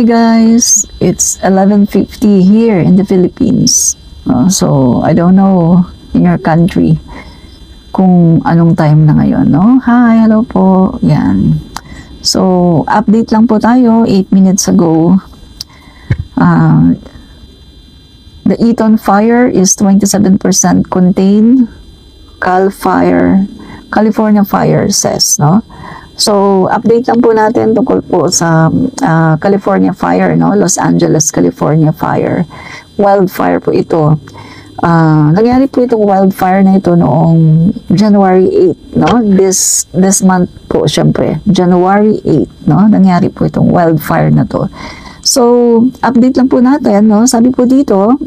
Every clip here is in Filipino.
Hi guys, it's 11:50 here in the Philippines. So I don't know in your country kung anong time na ngayon, no? Hi, hello po. Yan. So update lang po tayo 8 minutes ago. The Eton fire is 27% contained. California fire says, no? So, update lang po natin tungkol po sa California fire, no? Los Angeles, California fire. Wildfire po ito. Nangyari po itong wildfire na ito noong January 8, no? This month po, syempre. January 8, no? Nangyari po itong wildfire na to. So, update lang po natin, no? Sabi po dito,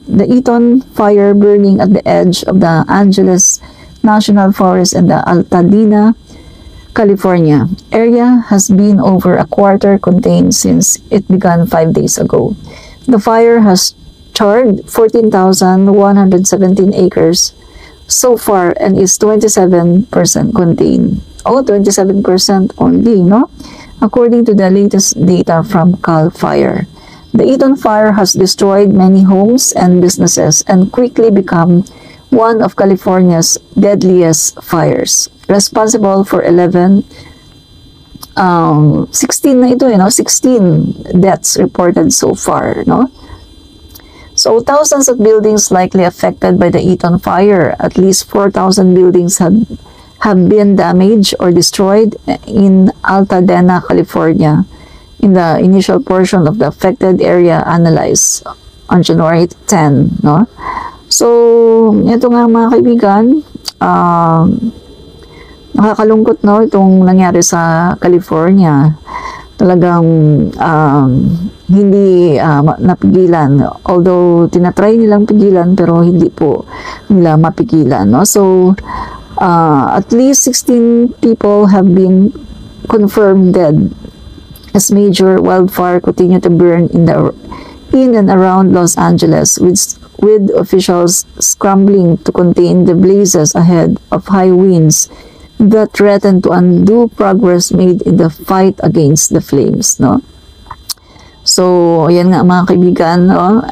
the Eton fire burning at the edge of the Angeles National Forest and the Altadena, California area has been over a quarter contained since it began 5 days ago. The fire has charred 14,117 acres so far and is 27% contained. 27% only, no? According to the latest data from CAL FIRE. The Eton fire has destroyed many homes and businesses and quickly become one of California's deadliest fires. Responsible for 16 na ito, 16 deaths reported so far, no? So, thousands of buildings likely affected by the Eton fire. At least 4,000 buildings have been damaged or destroyed in Altadena, California, in the initial portion of the affected area analyzed on January 10, no? So, ito nga mga kaibigan, nakakalungkot, no, itong nangyari sa California. Talagang hindi napigilan. Although tinatry nilang pigilan pero hindi po nila mapigilan, no? So at least 16 people have been confirmed dead as major wildfire continue to burn in and around Los Angeles, with officials scrambling to contain the blazes ahead of high winds that threaten to undo progress made in the fight against the flames, no? So, ayan nga mga kaibigan, no?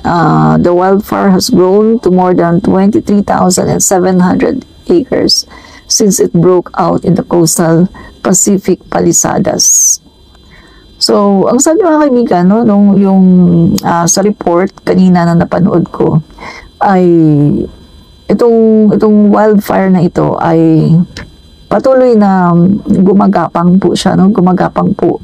The wildfire has grown to more than 23,700 acres since it broke out in the coastal Pacific Palisadas. So, ang sabi mga kaibigan, no, yung sa report kanina na napanood ko, ay itong wildfire na ito ay patuloy na gumagapang po siya, no? Gumagapang po.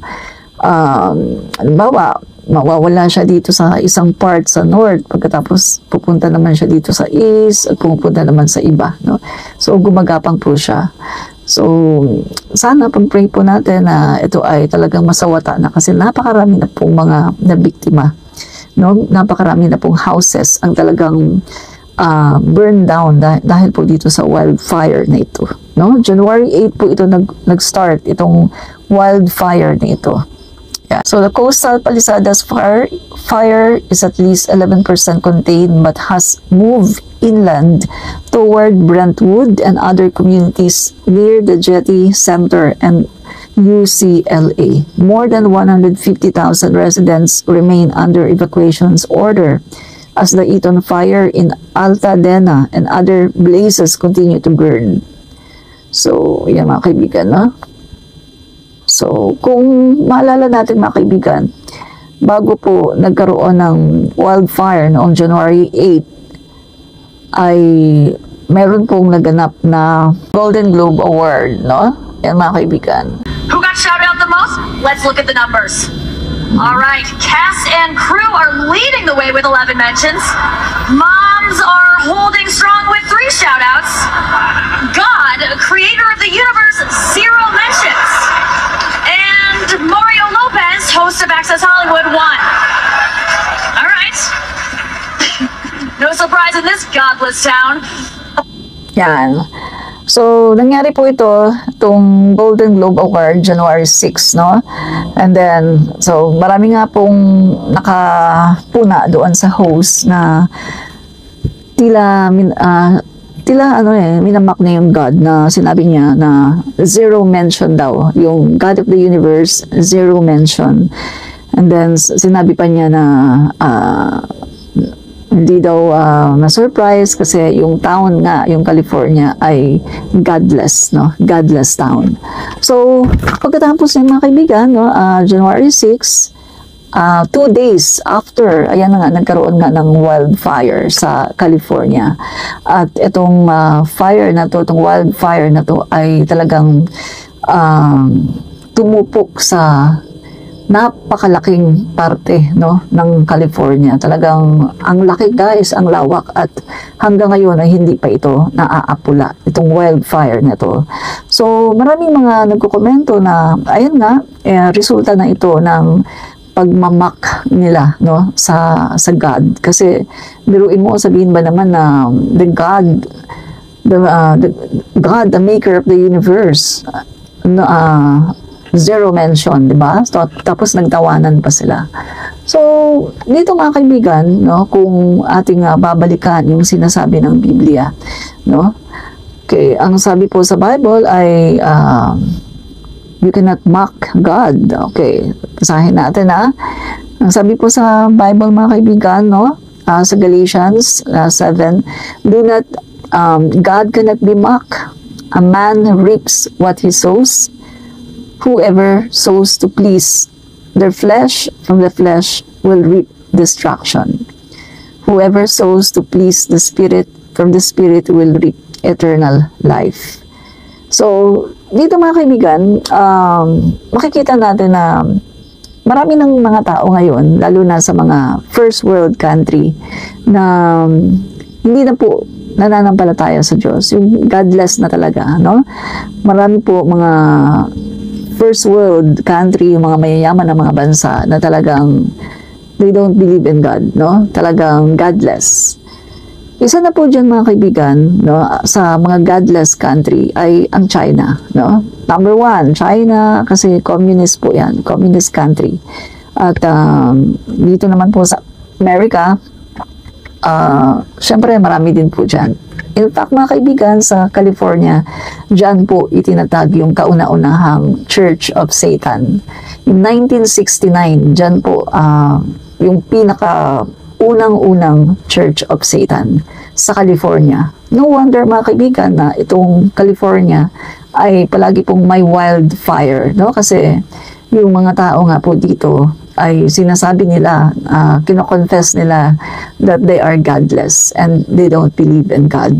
Halimbawa, mawawala siya dito sa isang part sa north, pagkatapos pupunta naman siya dito sa east, at pupunta naman sa iba, no? So, gumagapang po siya. So, sana pag-pray po natin na ito ay talagang masawata na kasi napakarami na pong mga nabiktima, no? Napakarami na pong houses ang talagang burn down dahil po dito sa wildfire na ito, no? January 8 po ito nag-start itong wildfire na ito. Yeah. So the coastal Palisadas fire is at least 11% contained but has moved inland toward Brentwood and other communities near the Jetty Center and UCLA. More than 150,000 residents remain under evacuations order as the Eton fire in Altadena and other blazes continue to burn. So, yan mga kaibigan, no? So, kung maalala natin mga kaibigan, bago po nagkaroon ng wildfire noong January 8, ay meron pong naganap na Golden Globe Award, no? Yan mga kaibigan. Who got shouted out the most? Let's look at the numbers. All right, cast and crew are leading the way with 11 mentions. Moms are holding strong with 3 shout-outs. God, creator of the universe, 0 mentions. And Mario Lopez, host of Access Hollywood, 1. All right. No surprise in this godless town. Yan. So, nangyari po itong Golden Globe Award, January 6, no? And then, so, marami nga pong nakapuna doon sa host na tila minamak na yung God na sinabi niya na 0 mention daw. Yung God of the universe, 0 mention. And then sinabi pa niya na hindi daw na-surprise kasi yung town nga, yung California ay godless, no? Godless town. So, pagkatapos ng mga kaibigan, no, January 6, 2 days after, ayan na nga, nagkaroon nga ng wildfire sa California. At itong fire na to, itong wildfire na to ay talagang tumupok sa napakalaking parte, no, ng California. Talagang ang laki, guys, ang lawak, at hanggang ngayon ay hindi pa ito naaapula, itong wildfire na to. So maraming mga nagkokomento na ayun nga, resulta na ito ng pagmamak nila, no, sa God. Kasi biruin mo, sabihin ba naman na the God, the maker of the universe, zero mention, di ba? So, tapos nagtawanan pa sila. So, dito mga kaibigan, no, kung ating babalikan yung sinasabi ng Biblia, no? Okay, ang sabi po sa Bible ay you cannot mock God. Okay, basahin natin Ang sabi po sa Bible mga kaibigan, no, sa Galatians 7, do not God cannot be mocked. A man reaps what he sows. Whoever sows to please their flesh, from the flesh will reap destruction. Whoever sows to please the Spirit, from the Spirit will reap eternal life. So, dito mga kaibigan, makikita natin na marami ng mga tao ngayon, lalo na sa mga first world country, na hindi na po nananampalataya sa Diyos. Yung godless na talaga, no? Marami po mga first world country, yung mga mayayaman na mga bansa na talagang they don't believe in God, no? Talagang godless. Isa na po dyan mga kaibigan, no, sa mga godless country ay ang China, no? Number 1, China, kasi communist po yan, communist country. At dito naman po sa America, syempre marami din po dyan. In fact, mga kaibigan, sa California, dyan po itinatag yung kauna-unahang Church of Satan. In 1969, dyan po yung pinaka-unang-unang Church of Satan sa California. No wonder mga kaibigan na itong California ay palagi pong may wildfire, no? Kasi yung mga tao nga po dito ay sinasabi nila, kino-confess nila that they are godless and they don't believe in God.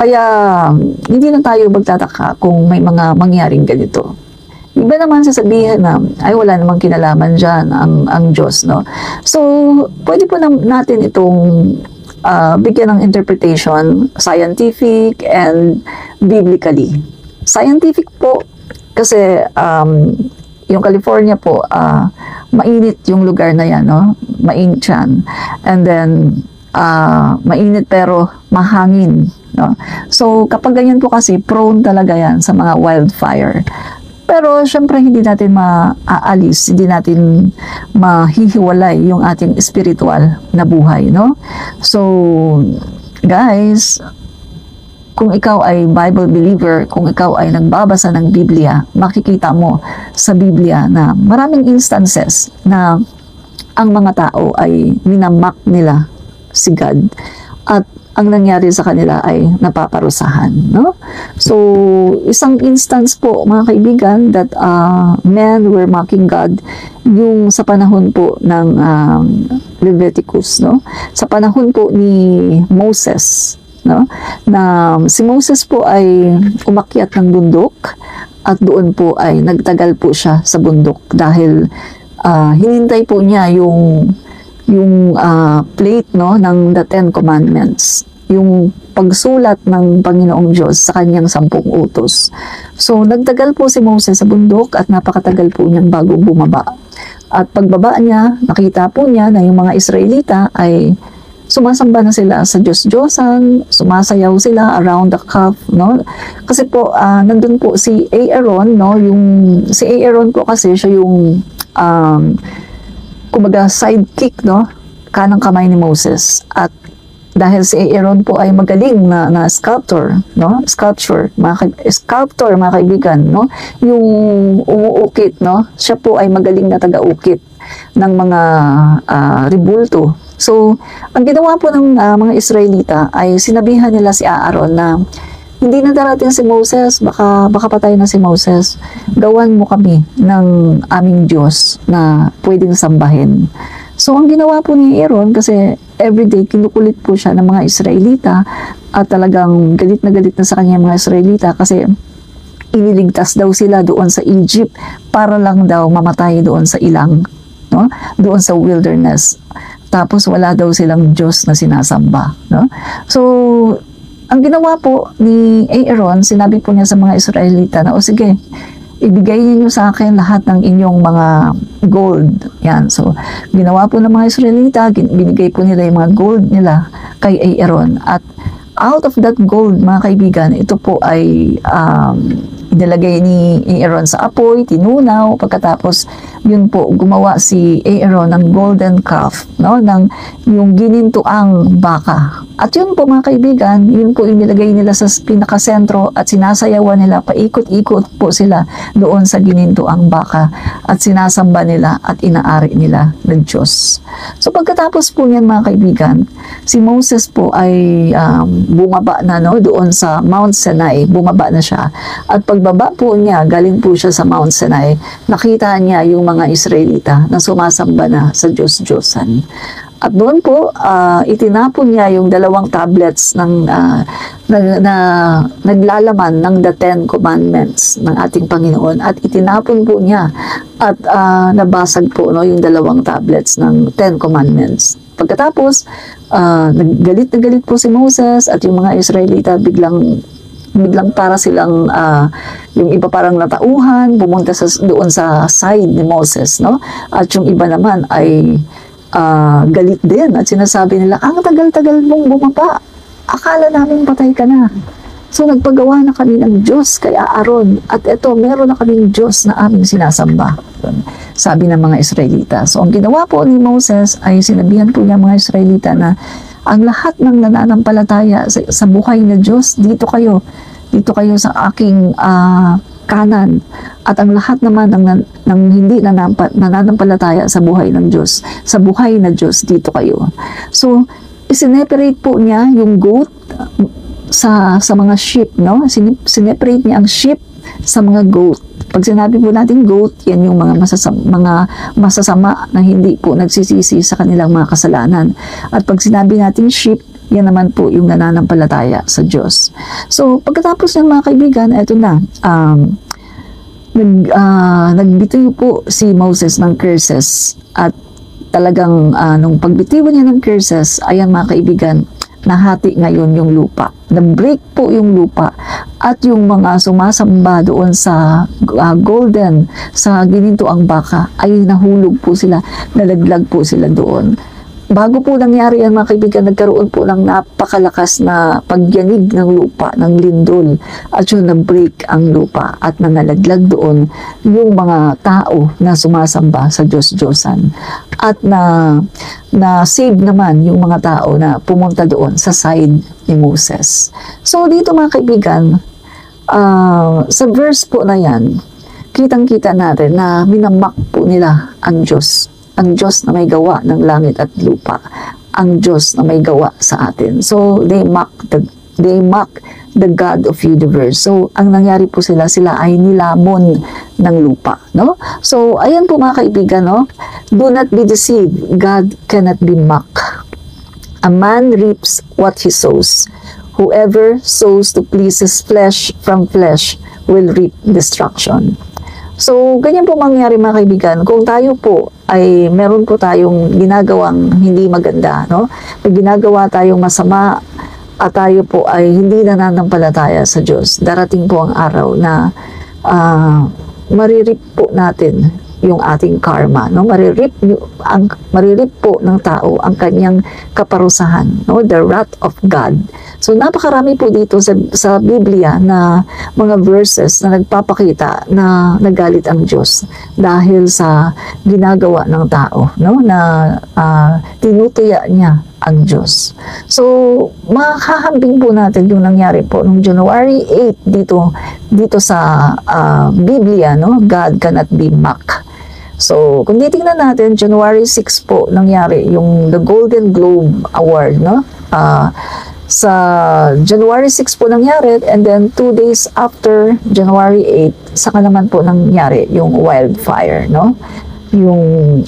Kaya hindi na tayo magtataka kung may mga mangyaring ganito. Iba naman sasabihin na ay wala namang kinalaman dyan ang Diyos, no? So pwede po natin itong bigyan ng interpretation, scientific and biblically. Scientific po kasi yung California po, mainit yung lugar na yan, no? Mainit yan. And then, mainit pero mahangin, no? So, kapag ganyan po kasi, prone talaga yan sa mga wildfire. Pero, syempre, hindi natin maaalis, hindi natin mahihiwalay yung ating spiritual na buhay, no? So, guys, kung ikaw ay Bible believer, kung ikaw ay nagbabasa ng Biblia, makikita mo sa Biblia na maraming instances na ang mga tao ay minamak nila si God at ang nangyari sa kanila ay napaparusahan, no? So, isang instance po, mga kaibigan, that men were mocking God yung sa panahon po ng Leviticus, no? Sa panahon po ni Moses, no? Na si Moses po ay umakyat ng bundok at doon po ay nagtagal po siya sa bundok dahil hinintay po niya yung plate, no, ng the Ten Commandments, yung pagsulat ng Panginoong Diyos sa kanyang 10 utos. So nagtagal po si Moses sa bundok at napakatagal po niyang bago bumaba. At pagbaba niya, nakita po niya na yung mga Israelita ay sumasamba na sila sa Diyos-Diyosan, sumasayaw sila around the calf, no? Kasi po, nandun po si Aaron, no? Si Aaron po kasi siya yung, kumbaga, sidekick, no? Kanang kamay ni Moses. At dahil si Aaron po ay magaling na sculptor, no? Sculptor, mga kaibigan, no? Yung umuukit, no? Siya po ay magaling na taga-ukit ng mga rebulto. So, ang ginawa po ng mga Israelita ay sinabihan nila si Aaron na hindi na darating si Moses, baka patay na si Moses. Gawan mo kami ng aming Diyos na pwedeng sambahin. So, ang ginawa po ni Aaron, kasi everyday kinukulit po siya ng mga Israelita at talagang galit na sa kanya mga Israelita kasi iniligtas daw sila doon sa Egypt para lang daw mamatay doon sa ilang, no? Doon sa wilderness. Tapos wala daw silang Diyos na sinasamba, no? So, ang ginawa po ni Aaron, sinabi po niya sa mga Israelita na, o sige, ibigay niyo sa akin lahat ng inyong mga gold. Yan. So, ginawa po ng mga Israelita, binigay po nila yung mga gold nila kay Aaron. At out of that gold, mga kaibigan, ito po ay nilagay ni Aaron sa apoy, tinunaw, pagkatapos yun po, gumawa si Aaron ng golden calf, no? Ng yung ginintuang baka. At yun po mga kaibigan, yun po inilagay nila sa pinakasentro at sinasayawan nila, paikot-ikot po sila doon sa ginintuang baka at sinasamba nila at inaari nila ng Diyos. So pagkatapos po niyan mga kaibigan, si Moses po ay bumaba na, no, doon sa Mount Sinai, bumaba na siya. At pagbaba po niya, galing po siya sa Mount Sinai, nakita niya yung mga Israelita na sumasamba na sa Diyos-Diyosan. At doon po, itinapon niya yung 2 tablets ng naglalaman ng the 10 commandments ng ating Panginoon, at itinapon po niya at nabasag po, no, yung 2 tablets ng 10 commandments. Pagkatapos, naggalit na galit po si Moses at yung mga Israelita biglang para silang yung iba parang natauhan, pumunta doon sa side ni Moses, no? At yung iba naman ay galit din at sinasabi nila, ang tagal-tagal mong bumaba, akala namin patay ka na. So nagpagawa na kami ng Diyos kay Aaron, at eto, meron na kaming Diyos na aming sinasamba, sabi ng mga Israelita. So ang ginawa po ni Moses ay sinabihan po niya mga Israelita na ang lahat ng nananampalataya sa buhay na Diyos, dito kayo sa aking kanan, at ang lahat naman ng hindi nananampalataya sa buhay ng Diyos, sa buhay na Diyos, dito kayo. So isineparate po niya yung goat sa mga sheep, no? Sineparate niya ang sheep sa mga goat. Pag sinabi po natin goat, yan yung mga masasama na hindi po nagsisisi sa kanilang mga kasalanan. At pag sinabi natin sheep, yan naman po yung nananampalataya sa Diyos. So, pagkatapos ng mga kaibigan, eto na, nagbitiw po si Moses ng curses, at talagang nung pagbitiwan niya ng curses, ayan mga kaibigan, nahati ngayon yung lupa. Na-break po yung lupa, at yung mga sumasamba doon sa golden, sa ginintuang baka, ay nahulog po sila, nalaglag po sila doon. Bago po nangyari yan mga kaibigan, nagkaroon po ng napakalakas na pagyanig ng lupa, ng lindol, at yun na-break ang lupa at nangalaglag doon yung mga tao na sumasamba sa Diyos-Diyosan, at na-save naman yung mga tao na pumunta doon sa side ni Moses. So dito mga kaibigan, sa verse po na yan, kitang-kita natin na minamak po nila ang Diyos na may gawa ng langit at lupa, ang Diyos na may gawa sa atin. So they mock the God of universe. So ang nangyari po sila ay nilamon ng lupa, no? So ayan po mga kaibigan, no? Do not be deceived, God cannot be mocked. A man reaps what he sows. Whoever sows to please his flesh from flesh will reap destruction. So, ganyan po mangyari mga kaibigan, kung tayo po ay meron po tayong ginagawang hindi maganda, no? May ginagawa tayong masama, at tayo po ay hindi nananampalataya sa Diyos, darating po ang araw na maririp po natin yung ating karma, no? Maririp po ng tao ang kanyang kaparusahan, no? The wrath of God. So napakarami po dito sa Biblia na mga verses na nagpapakita na nagalit ang Diyos dahil sa ginagawa ng tao, no? Na tinutuya niya ang Diyos. So, makahambing po natin yung nangyari po noong January 8 dito sa Biblia, no? God cannot be mocked. So, kung titingnan natin, January 6 po nangyari yung the Golden Globe Award, no? Sa January 6 po nangyari, and then 2 days after January 8, saka naman po nangyari yung wildfire, no? Yung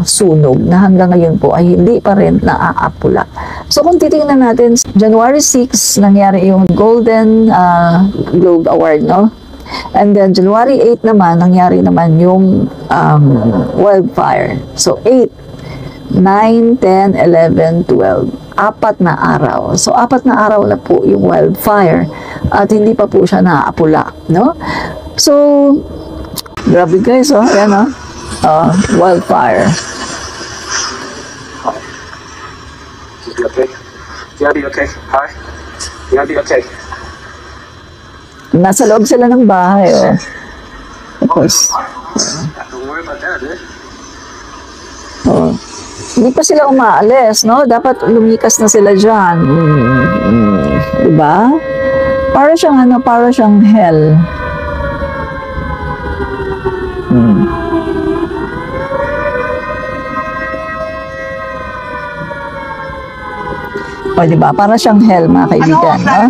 sunog na hanggang ngayon po ay hindi pa rin naaapula. So kung titingnan natin, January 6 nangyari yung Golden Globe Award, no? And then January 8 naman, nangyari naman yung wildfire. So 8, 9, 10, 11, 12. 4 na araw. So 4 na araw na po yung wildfire at hindi pa po siya naaapula, no? So, grabe guys, oh, ayan, oh. Wildfire. You okay? You gonna be okay? Hi? You gonna be okay? Nasa loob sila ng bahay, oh. Tapos, Don't worry about that, man. oh. Hindi pa sila umaalis, no? Dapat lumikas na sila dyan. Diba? Para siyang hell. O, diba? Para siyang hell, mga kaibigan, no?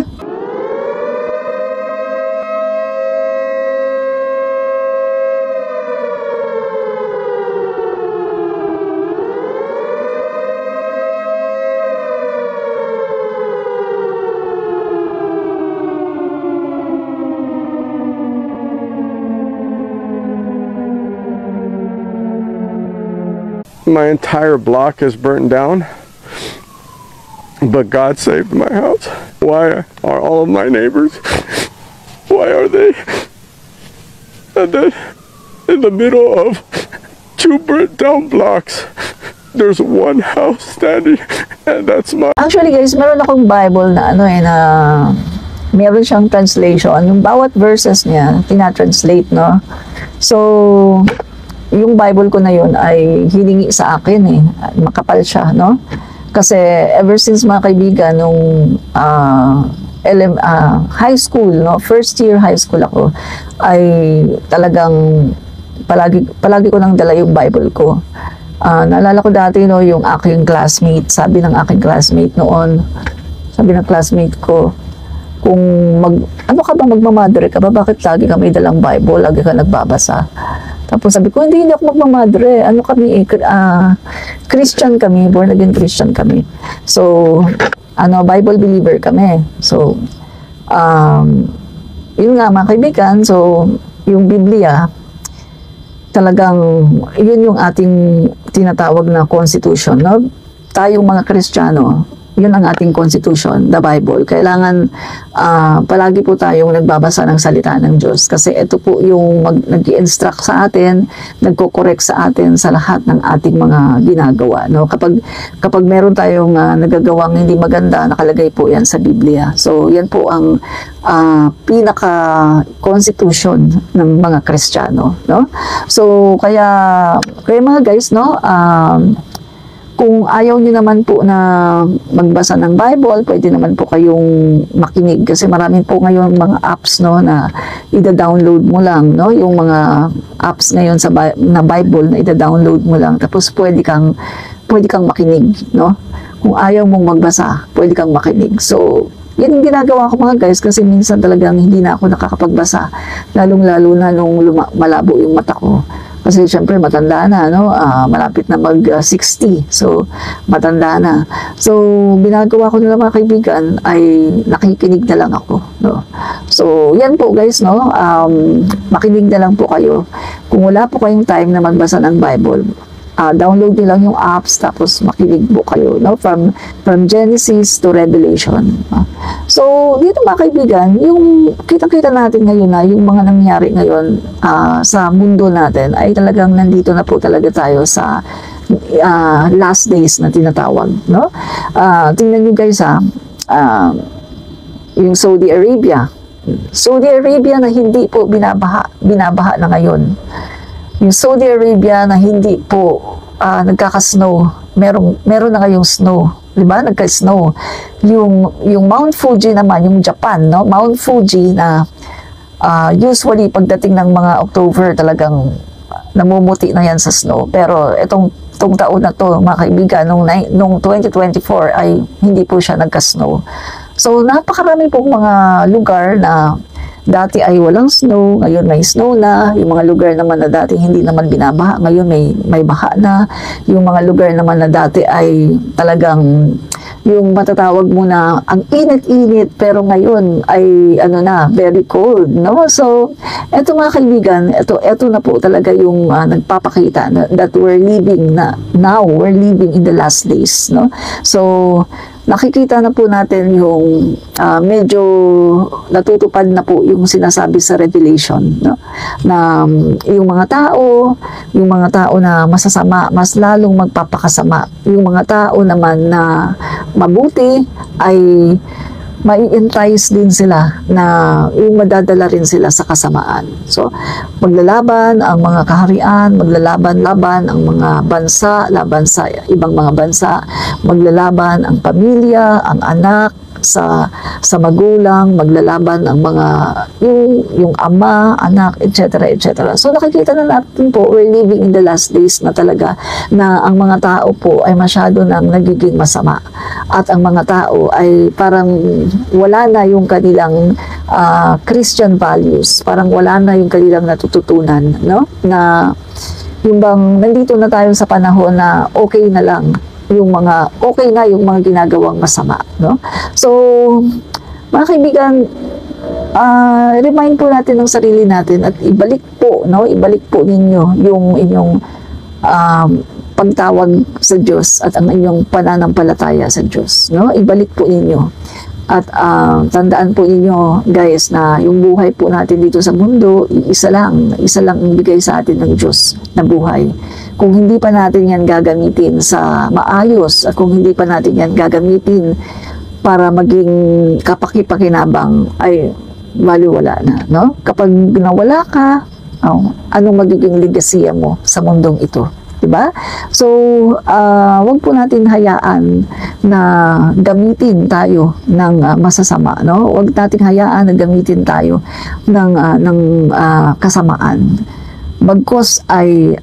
My entire block is burnt down, but God saved my house. Why are all of my neighbors, why are they and then in the middle of 2 burnt down blocks, there's one house standing, and that's my... Actually guys, meron akong Bible na na meron siyang translation. Yung bawat verses niya, tinatranslate, no? So, yung Bible ko na yun ay hiningi sa akin makapal siya, no? Kasi ever since, mga kaibigan, nung high school, no? First year high school ako, ay talagang palagi ko nang dala yung Bible ko. Naalala ko dati, no, yung aking classmate, sabi ng classmate ko, kung ano ka ba, magmamadre ka ba? Bakit lagi ka may dalang Bible? Lagi ka nagbabasa? Tapos sabi ko, hindi ako magmamadre. Ano kami, Christian kami, born again Christian kami. So, Bible believer kami. So, yun nga mga kaibigan, so, yung Biblia, talagang, yun yung ating tinatawag na constitution, no? Tayong mga Kristiyano, yun ang ating constitution, the Bible. Kailangan palagi po tayong nagbabasa ng salita ng Diyos kasi ito po yung nag-i-instruct sa atin, nagko-correct sa atin sa lahat ng ating mga ginagawa, no? Kapag meron tayong nagagawang hindi maganda, nakalagay po yan sa Biblia. So yan po ang pinaka constitution ng mga Kristiyano, no? So kaya mga guys, no, kung ayaw niyo naman po na magbasa ng Bible, pwede naman po kayong makinig kasi marami po ngayon mga apps, no, na ida-download mo lang, no, yung mga apps ngayon na Bible na ida-download mo lang tapos pwede kang makinig, no. Kung ayaw mong magbasa, pwede kang makinig. So yan yung ginagawa ko mga guys kasi minsan talagang hindi na ako nakakapagbasa, lalong-lalo na nung malabo yung mata ko. Kasi syempre matanda na, no? Malapit na mag-60. So, matanda na. So, binagawa ko nila mga kaibigan ay nakikinig na lang ako, no? So, yan po guys, no? Makinig na lang po kayo. Kung wala po kayong time na magbasa ng Bible, download nyo lang yung apps tapos makinig po kayo, no? From Genesis to Revelation. So, dito mga kaibigan, yung kitang-kita natin ngayon na yung mga nangyari ngayon sa mundo natin ay talagang nandito na po talaga tayo sa last days na tinatawag, no? Tingnan nyo guys, yung Saudi Arabia na hindi po binabaha na ngayon. Yung Saudi Arabia na hindi po nagkaka-snow. Meron na ngayong snow, 'di ba? Nagka-snow. Yung Mount Fuji naman, yung Japan, no? Mount Fuji na usually pagdating ng mga October talagang namumuti na yan sa snow. Pero itong taon na to, mga kaibigan, nung 2024 ay hindi po siya nagka-snow. So napakarami pong mga lugar na dati ay walang snow, ngayon may snow na. Yung mga lugar naman na dati hindi naman binabaha, ngayon may baha na. Yung mga lugar naman na dati ay talagang yung matatawag mo na ang init-init, pero ngayon ay very cold, no? So eto mga kaibigan, eto na po talaga yung nagpapakita that we're living in the last days, no? So nakikita na po natin yung medyo natutupad na po yung sinasabi sa Revelation, no? Na yung mga tao na masasama, mas lalong magpapakasama. Yung mga tao naman na mabuti ay mai-entice din sila na yung madadala rin sila sa kasamaan. So, maglalaban ang mga kaharian, maglalaban-laban ang mga bansa, laban sa ibang mga bansa, maglalaban ang pamilya, ang anak, sa magulang, maglalaban ang mga yung ama, anak, etc. etc. So nakikita na natin po, we're living in the last days na talaga, na ang mga tao po ay masyado nang nagiging masama, at ang mga tao ay parang wala na yung kanilang Christian values, parang wala na yung kanilang natututunan, no? Na yung bang nandito na tayo sa panahon na okay na lang yung mga ginagawang masama, no? So mga kaibigan, remind po natin ng sarili natin at ibalik po ninyo yung inyong pagtawag sa Diyos at ang inyong pananampalataya sa Diyos, no? Ibalik po ninyo. At tandaan po ninyo, guys, na yung buhay po natin dito sa mundo, isa lang ang bigay sa atin ng Diyos na buhay. Kung hindi pa natin yan gagamitin sa maayos, at kung hindi pa natin yan gagamitin para maging kapaki-pakinabang, ay baliwala na, no? Kapag nawala ka, anong magiging legacy mo sa mundong ito? Diba? So, wag po natin hayaan na gamitin tayo ng masasama, no? Wag natin hayaan na gamitin tayo ng kasamaan. Bagkus ay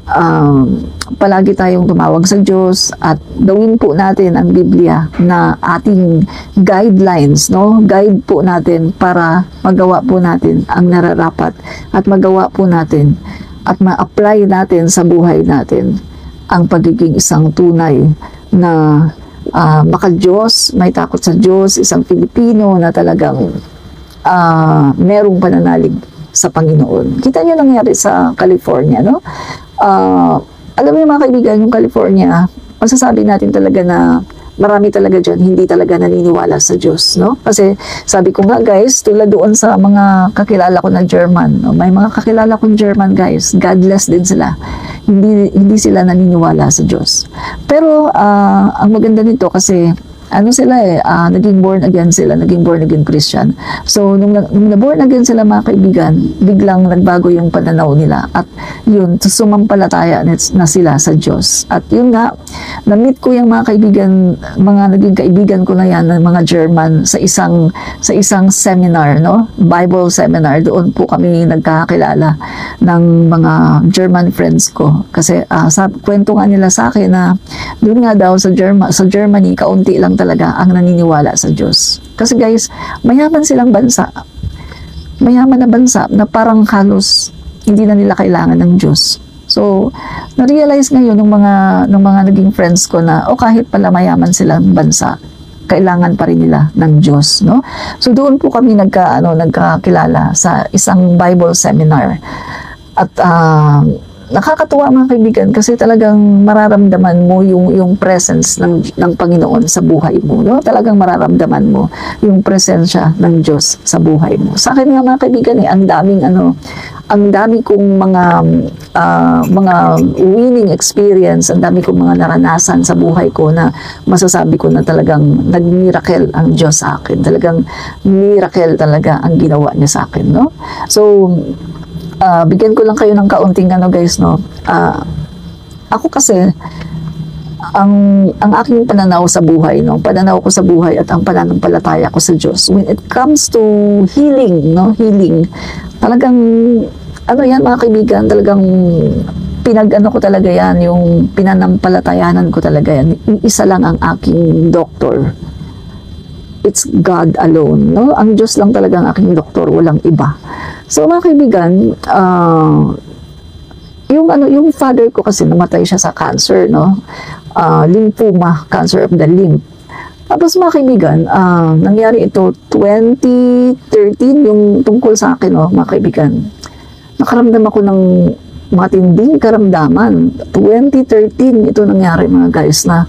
palagi tayong tumawag sa Diyos at gawin po natin ang Biblia na ating guidelines, no? Guide po natin para magawa po natin ang nararapat at magawa po natin at ma-apply natin sa buhay natin ang pagiging isang tunay na maka-Diyos, may takot sa Diyos, isang Pilipino na talagang merong pananalig sa Panginoon. Kita niyo nangyari sa California, no? Alam niyo mga kaibigan, yung California, masasabi natin talaga na marami talaga dyan, hindi talaga naniniwala sa Diyos, no? Kasi sabi ko nga, guys, tulad doon sa mga kakilala ko na German, no? May mga kakilala kong German, guys, godless din sila. Hindi sila naniniwala sa Diyos. Pero ang maganda nito kasi naging born again sila, naging born again Christian. So, nung na-born again sila mga kaibigan, biglang nagbago yung pananaw nila. At yun, sumampalataya na sila sa Diyos. At yun nga, na-meet ko yung mga kaibigan, mga naging kaibigan ko na yan, ng mga German, sa isang seminar, no? Bible seminar. Doon po kami nagkakilala ng mga German friends ko. Kasi kwento nga nila sa akin na doon nga daw sa Germany, kaunti lang talaga ang naniniwala sa Diyos. Kasi guys, mayaman silang bansa. Mayaman na bansa na parang halos hindi na nila kailangan ng Diyos. So, na-realize ngayon ng mga naging friends ko na kahit pala mayaman silang bansa, kailangan pa rin nila ng Diyos, no? So, doon po kami nagkakilala sa isang Bible seminar. At nakakatuwa mga kaibigan kasi talagang mararamdaman mo yung presence ng Panginoon sa buhay mo, no? Talagang mararamdaman mo yung presensya ng Diyos sa buhay mo. Sa akin nga mga kaibigan, ang dami kong mga winning experience, ang dami kong mga naranasan sa buhay ko na masasabi ko na talagang nag-miracle ang Diyos sa akin. Talagang miracle talaga ang ginawa niya sa akin, no? So, bigyan ko lang kayo ng kaunting guys, no? Ako kasi, ang aking pananaw sa buhay, no? Pananaw ko sa buhay at ang pananampalataya ko sa Diyos. When it comes to healing, no? Healing. Talagang, ano yan mga kaibigan, talagang pinag-ano ko talaga yan, yung pinanampalatayanan ko talaga yan. Isa lang ang aking doktor. It's God alone, no? Ang Diyos lang talaga ang aking doktor, walang iba. So mga kaibigan, yung father ko kasi namatay siya sa cancer, no? Lymphoma, cancer of the lymph. Tapos mga kaibigan, nangyari ito 2013, yung tungkol sa akin, no, mga kaibigan. Nakaramdam ako ng matinding karamdaman. 2013, ito nangyari mga guys, na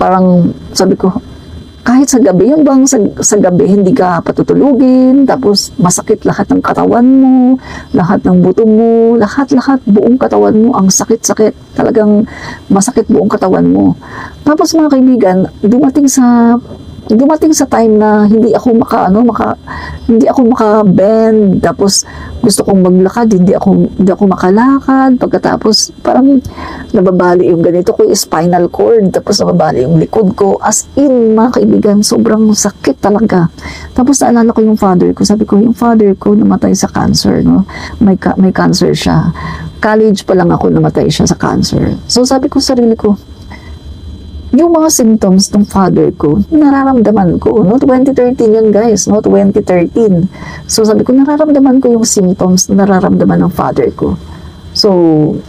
parang sabi ko, kahit sa gabi, yung bang sa gabi hindi ka patutulugin, tapos masakit lahat ng katawan mo, lahat ng buto mo, lahat, buong katawan mo, ang sakit-sakit, talagang masakit buong katawan mo. Tapos mga kaibigan, dumating sa time na hindi ako maka-bend, tapos gusto kong maglakad, hindi ako makalakad, pagkatapos parang nababali yung ganito ko, yung spinal cord, tapos nababali yung likod ko, as in mga kaibigan, sobrang sakit talaga. Tapos naalala ko yung father ko, sabi ko, yung father ko namatay sa cancer, no? May cancer siya. College pa lang ako namatay siya sa cancer. So sabi ko sa sarili ko, yung mga symptoms ng father ko, nararamdaman ko, no? 2013 yun guys, no? 2013. So sabi ko, nararamdaman ko yung symptoms na nararamdaman ng father ko. So,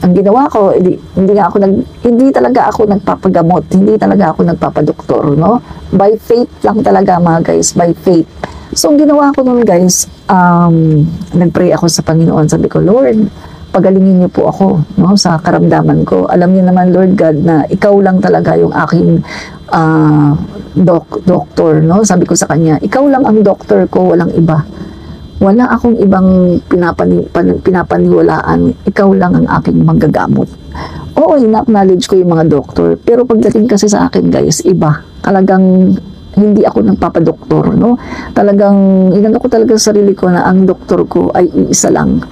ang ginawa ko, hindi talaga ako nagpapagamot, hindi talaga ako nagpapadoktor, no? By faith lang talaga mga guys, by faith. So, ang ginawa ko nun guys, nagpray ako sa Panginoon, sabi ko, Lord, pagalingin niyo po ako, no, sa karamdaman ko. Alam niyo naman, Lord God, na ikaw lang talaga yung aking doktor, no? Sabi ko sa kanya, ikaw lang ang doktor ko, walang iba. Wala akong ibang pinapaniwalaan. Ikaw lang ang aking manggagamot. Oo, ina-acknowledge ko yung mga doktor. Pero pagdating kasi sa akin, guys, iba. Talagang hindi ako nagpapadoktor, no? Talagang, inano ko talaga sa sarili ko na ang doktor ko ay iisa lang.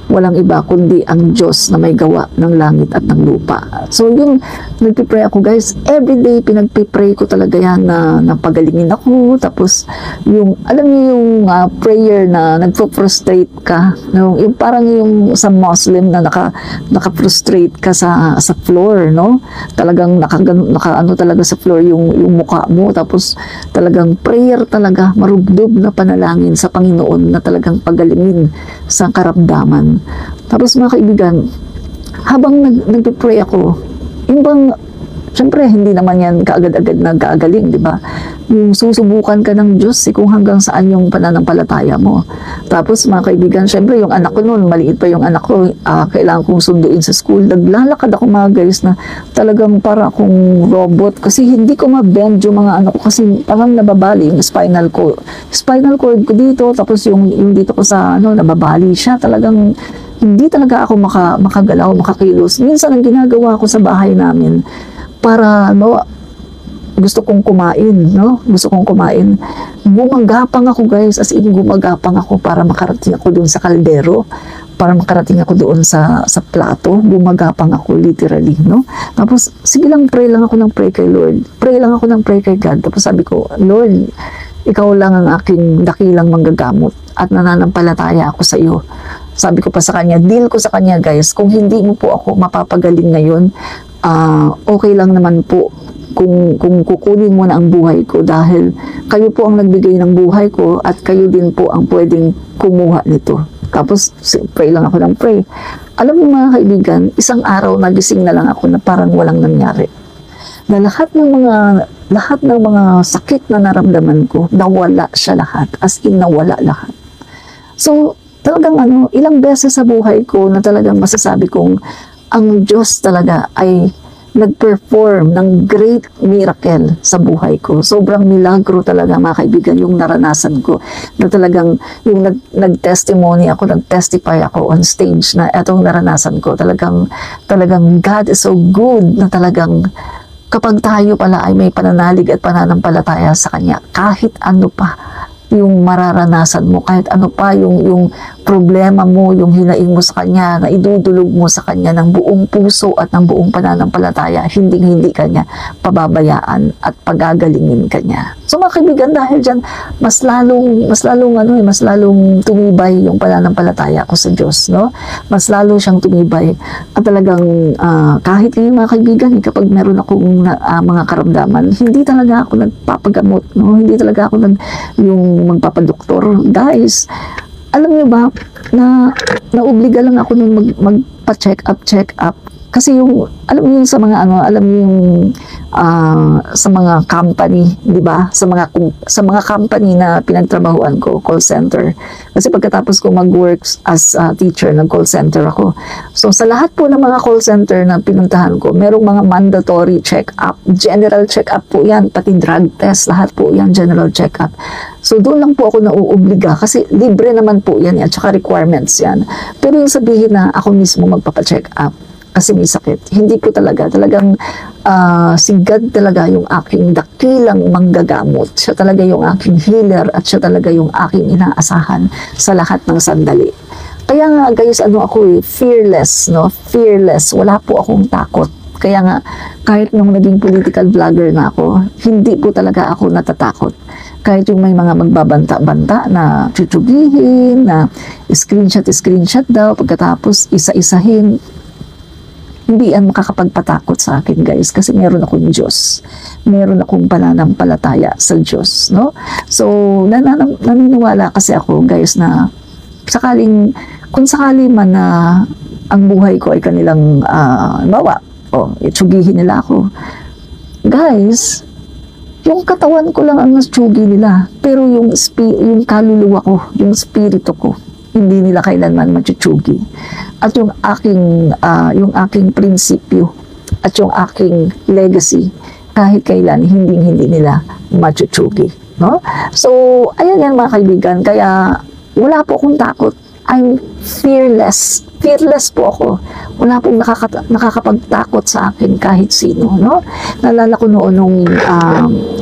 Walang iba kundi ang Diyos na may gawa ng langit at ng lupa. So yun, nagpipray ako guys. Everyday pinagpipray ko talaga yan na pagalingin ako. Tapos yung, alam niyo yung prayer na nagpo-prostrate ka. Yung parang yung sa Muslim na naka-prostrate ka sa floor, no? Talagang naka-ano talaga sa floor yung mukha mo. Tapos talagang prayer talaga, marubdob na panalangin sa Panginoon na talagang pagalingin sa karamdaman. Tapos mga kaibigan, habang nagpipray ako, yung bang, syempre hindi naman yan kaagad-agad nag-aagaling, di ba? Yung susubukan ka ng Diyos, kung hanggang saan yung pananampalataya mo. Tapos mga kaibigan, syempre yung anak ko noon, maliit pa yung anak ko, kailangan kong sunduin sa school. Naglalakad ako mga guys na talagang para akong robot kasi hindi ko ma-bend yung mga anak ko kasi parang nababali yung spinal cord ko dito, tapos yung dito ko sa nababali siya, talagang hindi talaga ako makagalaw, makakilos. Minsan ang ginagawa ko sa bahay namin para gusto kong kumain, no? Gusto kong kumain. Gumagapang ako guys, as in gumagapang ako para makarating ako doon sa kaldero, para makarating ako doon sa plato. Gumagapang ako literally, no? Tapos sige lang, pray lang ako ng pray kay Lord. Pray lang ako ng pray kay God. Tapos sabi ko, Lord, ikaw lang ang aking dakilang manggagamot at nananampalataya ako sa iyo. Sabi ko pa sa kanya, deal ko sa kanya guys, kung hindi mo po ako mapapagaling ngayon, okay lang naman po kung kukunin mo na ang buhay ko dahil kayo po ang nagbigay ng buhay ko at kayo din po ang pwedeng kumuha nito. Tapos pray lang ako ng pray. Alam mo mga kaibigan, isang araw nagising na lang ako na parang walang nangyari. Na lahat ng mga sakit na naramdaman ko, nawala siya lahat. As in, nawala lahat. So, talagang ilang beses sa buhay ko na talagang masasabi kong ang Diyos talaga ay nag-perform ng great miracle sa buhay ko. Sobrang milagro talaga mga kaibigan yung naranasan ko. Na talagang yung nag-testimony ako, nag-testify ako on stage na etong naranasan ko. Talagang God is so good na talagang kapag tayo pala ay may pananalig at pananampalataya sa Kanya, kahit ano pa yung mararanasan mo, kahit ano pa yung problema mo, yung hinaing mo sa kanya, na idudulog mo sa kanya ng buong puso at ng buong pananampalataya, hindi kanya pababayaan at pagagalingin kanya. So mga kaibigan, dahil dyan, mas lalong tumibay yung pananampalataya ko sa Diyos, no? Mas lalo siyang tumibay. At talagang, kahit yung mga kaibigan, kapag meron akong mga karamdaman, hindi talaga ako nagpapagamot, no? Hindi talaga ako yung magpapadoktor. Guys, alam niyo ba, naobliga lang ako nung magpa-check up. Kasi yung, alam niyo sa mga sa mga company, di ba? Sa mga company na pinagtrabahuan ko, call center. Kasi pagkatapos ko mag-work as a teacher, nag-call center ako. So, sa lahat po ng mga call center na pinuntahan ko, merong mga mandatory check-up. General check-up po yan, pati drug test, lahat po yan, general check-up. So, doon lang po ako nauobliga kasi libre naman po yan, at saka requirements yan. Pero yung sabihin na ako mismo magpapacheck up kasi may sakit, hindi po talaga. Talagang si God talaga yung aking dakilang manggagamot. Siya talaga yung aking healer at siya talaga yung aking inaasahan sa lahat ng sandali. Kaya nga guys, ako fearless, no? Fearless. Wala po akong takot. Kaya nga, kahit nung naging political vlogger na ako, hindi po talaga ako natatakot. Kahit yung may mga magbabanta-banta na chuchugihin, na screenshot daw, pagkatapos isa-isahin, hindi yan makakapagpatakot sa akin guys, kasi meron akong Diyos. Meron akong pananampalataya sa Diyos, no? So, naniniwala kasi ako guys na kung sakali man na ang buhay ko ay kanilang itsugihin nila ako. Guys, yung katawan ko lang ang natsugi nila, pero yung kaluluwa ko, yung spirito ko, hindi nila kailanman matutsugi. At yung aking prinsipyo at yung aking legacy, kahit kailan hindi nila matutsugi, no? So, ayan yan mga kaibigan, kaya wala po akong takot. I'm fearless. Fearless po ako. Wala pong nakakapagtakot sa akin kahit sino, no? Naalala ko noon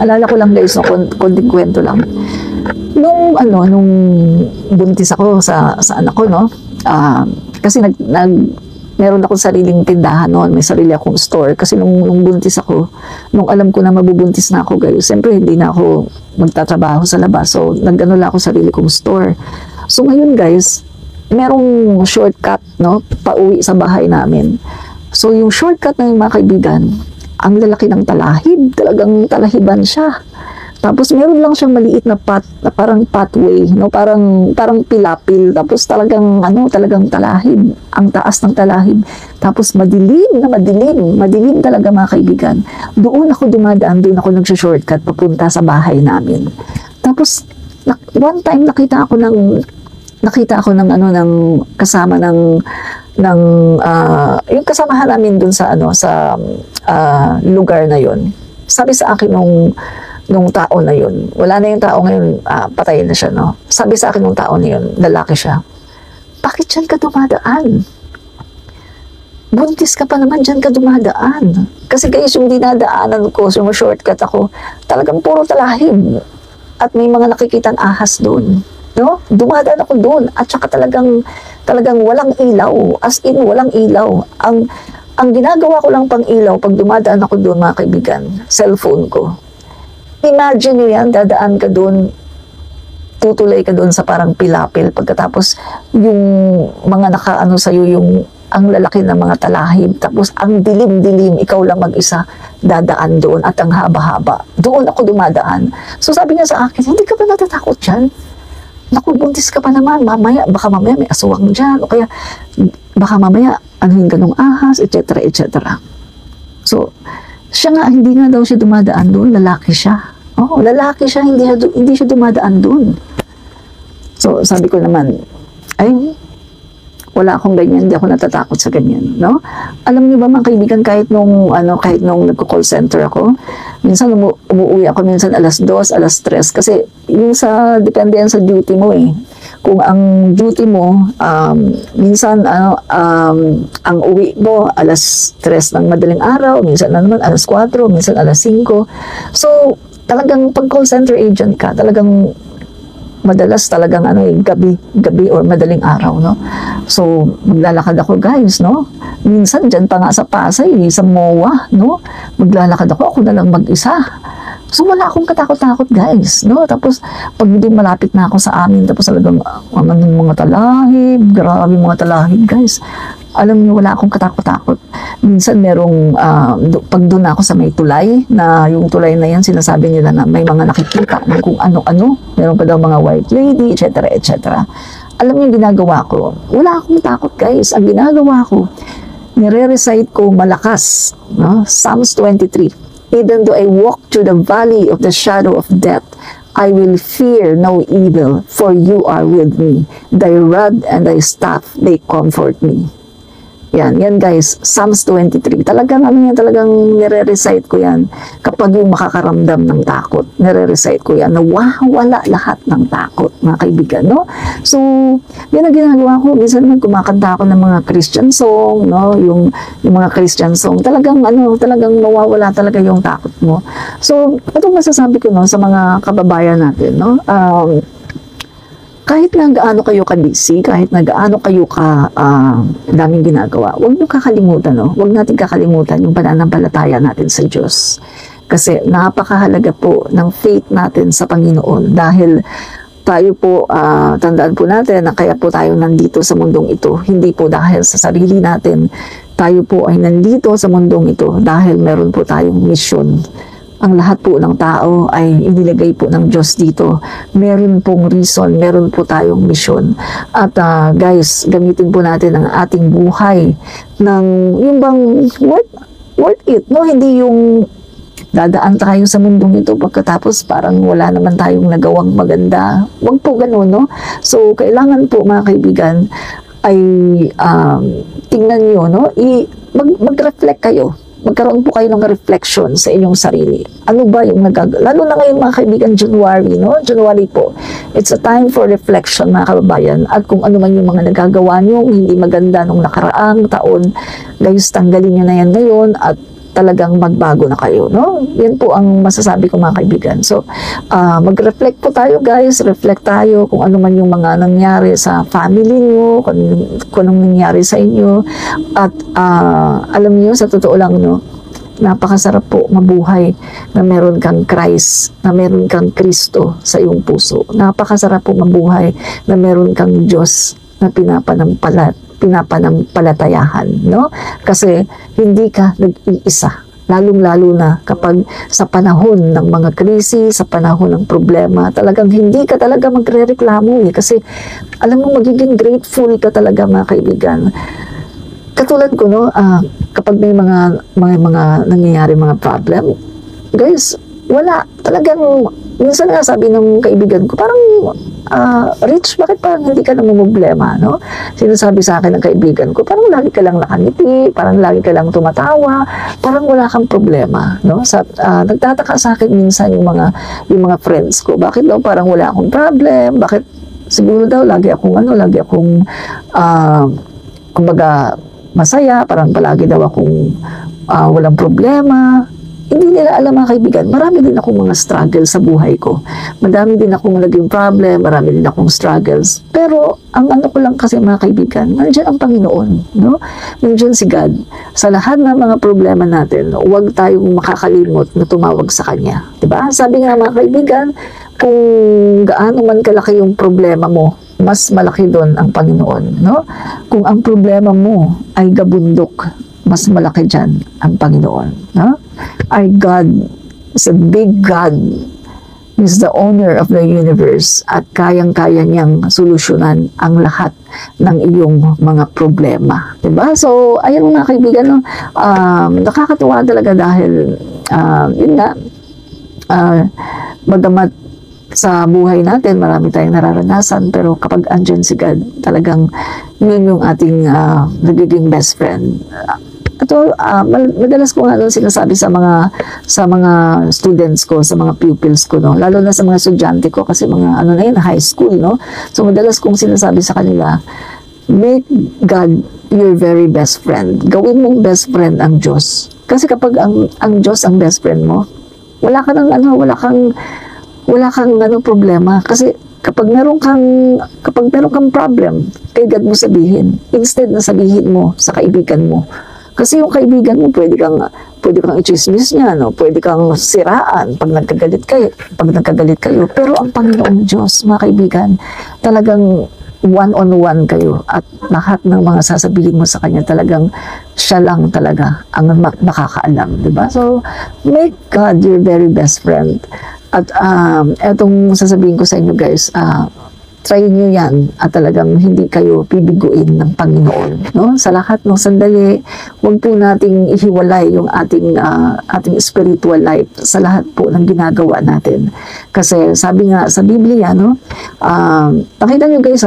alala ko lang guys, no, konting kwento lang. Nung buntis ako sa anak ko, no? Kasi meron akong sariling tindahan noon, may sarili akong store. Kasi nung buntis ako, nung alam ko na mabubuntis na ako, guys, siyempre hindi na ako magtatrabaho sa labas. So, nag-ano lang ako sarili kong store. So, ngayon, guys, merong shortcut, no? Pauwi sa bahay namin. So, yung shortcut na yung mga kaibigan, ang lalaki ng talahib, talagang talahiban siya. Tapos meron lang siyang maliit na parang pathway, no? Parang pilapil. Tapos talagang talahib, ang taas ng talahib. Tapos madilim talaga mga kaibigan. Doon ako dumadaan, doon ako nagsa-shortcut papunta sa bahay namin. Tapos one time nakita ako ng kasama ng yung kasamahan namin doon sa lugar na yon. Sabi sa akin nung tao na yun, wala na yung tao ngayon, patay na siya, no? Sabi sa akin nung tao na yun, lalaki siya, bakit dyan ka dumadaan? Buntis ka pa naman, dyan ka dumadaan. Kasi guys, yung dinadaanan ko, yung shortcut ako, talagang puro talahib. At may mga nakikitang ahas doon. No? Dumadaan ako doon. At saka talagang walang ilaw. As in, walang ilaw. Ang ginagawa ko lang pang ilaw, pag dumadaan ako doon, mga kaibigan, cellphone ko. Imagine nyo yan, dadaan ka doon, tutulay ka doon sa parang pilapil. Pagkatapos, yung mga nakaano sa'yo, ang lalaki ng mga talahib. Tapos, ang dilim-dilim, ikaw lang mag-isa, dadaan doon at ang haba-haba. Doon ako dumadaan. So, sabi niya sa akin, hindi ka ba natatakot dyan? Naku, buntis ka pa naman, baka mamaya may aswang dyan, o kaya, baka mamaya, anuhin ka ng ahas, etc., etc. So, siya nga, hindi nga daw siya dumadaan doon, lalaki siya. Oh, lalaki siya, hindi siya dumadaan doon. So, sabi ko naman, ay, wala akong ganyan, hindi ako natatakot sa ganyan, no? Alam niyo ba mga kaibigan, kahit nung nagko-call center ako, minsan umuwi ako minsan alas 2, alas 3, kasi yung depende yan sa duty mo eh. Kung ang duty mo, minsan ang uwi mo alas 3 ng madaling araw, minsan naman alas 4, minsan alas 5. So, talagang pag call center agent ka, talagang madalas talagang gabi or madaling araw, no? So, maglalakad ako, guys, no? Minsan, dyan pa nga sa Pasay, sa MOA, no? Maglalakad ako na lang mag-isa. So, wala akong katakot-takot, guys, no? Tapos, pag hindi malapit na ako sa amin, tapos talagang, mga talahib, grabe mga talahib, guys. Alam niyo, wala akong katakot-takot. Minsan merong, pag doon ako sa may tulay, na yung tulay na yan, sinasabi nila na may mga nakikita ng kung ano-ano. Meron pa daw mga white lady, etc. etc. Alam niyo yung ginagawa ko? Wala akong takot, guys. Ang ginagawa ko, nire-recite ko malakas, no? Psalms 23. Even though I walk through the valley of the shadow of death, I will fear no evil, for you are with me. Thy rod and thy staff, they comfort me. Yan guys, Psalms 23. Talagang talagang nire-recite ko yan kapag yung makakaramdam ng takot. Nire-recite ko yan, nawawala lahat ng takot, mga kaibigan, no? So, yan ang ginagawa ko. Minsan kumakanta ako ng mga Christian song, no? Yung mga Christian song, talagang mawawala talaga yung takot mo. So, ito masasabi ko, no, sa mga kababayan natin, no? Kahit na gaano kayo ka-busy, kahit na gaano kayo daming ginagawa, huwag niyo kakalimutan, no? Huwag natin kakalimutan yung pananampalataya natin sa Diyos. Kasi napakahalaga po ng faith natin sa Panginoon dahil tayo po, tandaan po natin na kaya po tayo nandito sa mundong ito. Hindi po dahil sa sarili natin. Tayo po ay nandito sa mundong ito dahil meron po tayong misyon. Ang lahat po ng tao ay inilagay po ng Diyos dito. Meron pong reason, meron po tayong misyon. At guys, gamitin po natin ang ating buhay ng yung bang worth it, no? Hindi yung dadaan tayo sa mundong ito pagkatapos parang wala naman tayong nagawang maganda. Huwag po ganun, no? So, kailangan po mga kaibigan ay tingnan nyo, no? Mag-reflect kayo. Magkaroon po kayo ng reflection sa inyong sarili. Ano ba yung lalo na ngayon mga kaibigan, January, no? January po. It's a time for reflection, mga kababayan. At kung ano man yung mga nagagawa nyo, hindi maganda nung nakaraang taon, guys, tanggalin nyo na yan ngayon at talagang magbago na kayo, no? Yan po ang masasabi ko, mga kaibigan. So, mag-reflect po tayo, guys. Reflect tayo kung ano man yung mga nangyari sa family nyo, kung anong nangyari sa inyo. At alam niyo, sa totoo lang, no, napakasarap po mabuhay na meron kang Christ, na meron kang Kristo sa iyong puso. Napakasarap po mabuhay na meron kang Diyos na pinapanampalatayahan, no? Kasi hindi ka nag-iisa, lalong-lalo na kapag sa panahon ng mga krisis, sa panahon ng problema, talagang hindi ka talaga magre-reklamo, kasi alam mo, magiging grateful ka talaga, mga kaibigan. Katulad ko, no, kapag may mga nangyayari, mga problem, guys, wala, talagang minsan nga sabi ng kaibigan ko, parang Rich, bakit parang hindi ka namumblema, no? Sinasabi sa akin ng kaibigan ko, parang lagi ka lang nakangiti, parang lagi ka lang tumatawa, parang wala kang problema, no? Nagtataka sa akin minsan yung mga friends ko, bakit daw parang wala akong problem, bakit siguro daw lagi akong kumbaga masaya, parang palagi daw akong walang problema. Hindi nila alam, mga kaibigan, marami din akong mga struggles sa buhay ko. Madami din akong naging problem, marami din akong struggles. Pero, ang ano ko lang kasi, mga kaibigan, nandiyan ang Panginoon, no? Nandiyan si God. Sa lahat ng mga problema natin, huwag tayong makakalimot na tumawag sa Kanya. Diba? Sabi nga, mga kaibigan, kung gaano man kalaki yung problema mo, mas malaki doon ang Panginoon, no? Kung ang problema mo ay gabundok, mas malaki dyan ang Panginoon. No? Our God is a big God. He's the owner of the universe at kayang-kaya niyang solusyonan ang lahat ng iyong mga problema. Diba? So, ayun mga kaibigan, no? Nakakatuwa talaga dahil, yun nga, bagamat sa buhay natin, marami tayong nararanasan, pero kapag andyan si God, talagang yun yung ating nagiging best friend. Ito, madalas ko nga sinasabi sa mga students ko, sa mga pupils ko, no? Lalo na sa mga estudyante ko, kasi mga high school, no? So, madalas kong sinasabi sa kanila, make God your very best friend. Gawin mong best friend ang Diyos. Kasi kapag ang Diyos ang best friend mo, wala kang problema. Kasi kapag meron kang problem, kay God mo sabihin. Instead na sabihin mo sa kaibigan mo. Kasi yung kaibigan mo, pwede kang i-chismis niya, no? Pwede kang siraan pag nagkagalit kayo. Pero ang Panginoong Diyos, mga kaibigan, talagang one-on-one kayo at lahat ng mga sasabihin mo sa Kanya talagang siya lang talaga ang makakaalam, di ba? So, make God your very best friend. At etong sasabihin ko sa inyo guys, try nyo yan at talagang hindi kayo pibiguin ng Panginoon. No? Sa lahat ng sandali, huwag po nating ihiwalay yung ating spiritual life sa lahat po ng ginagawa natin. Kasi sabi nga sa Biblia, no? Nakita nyo guys,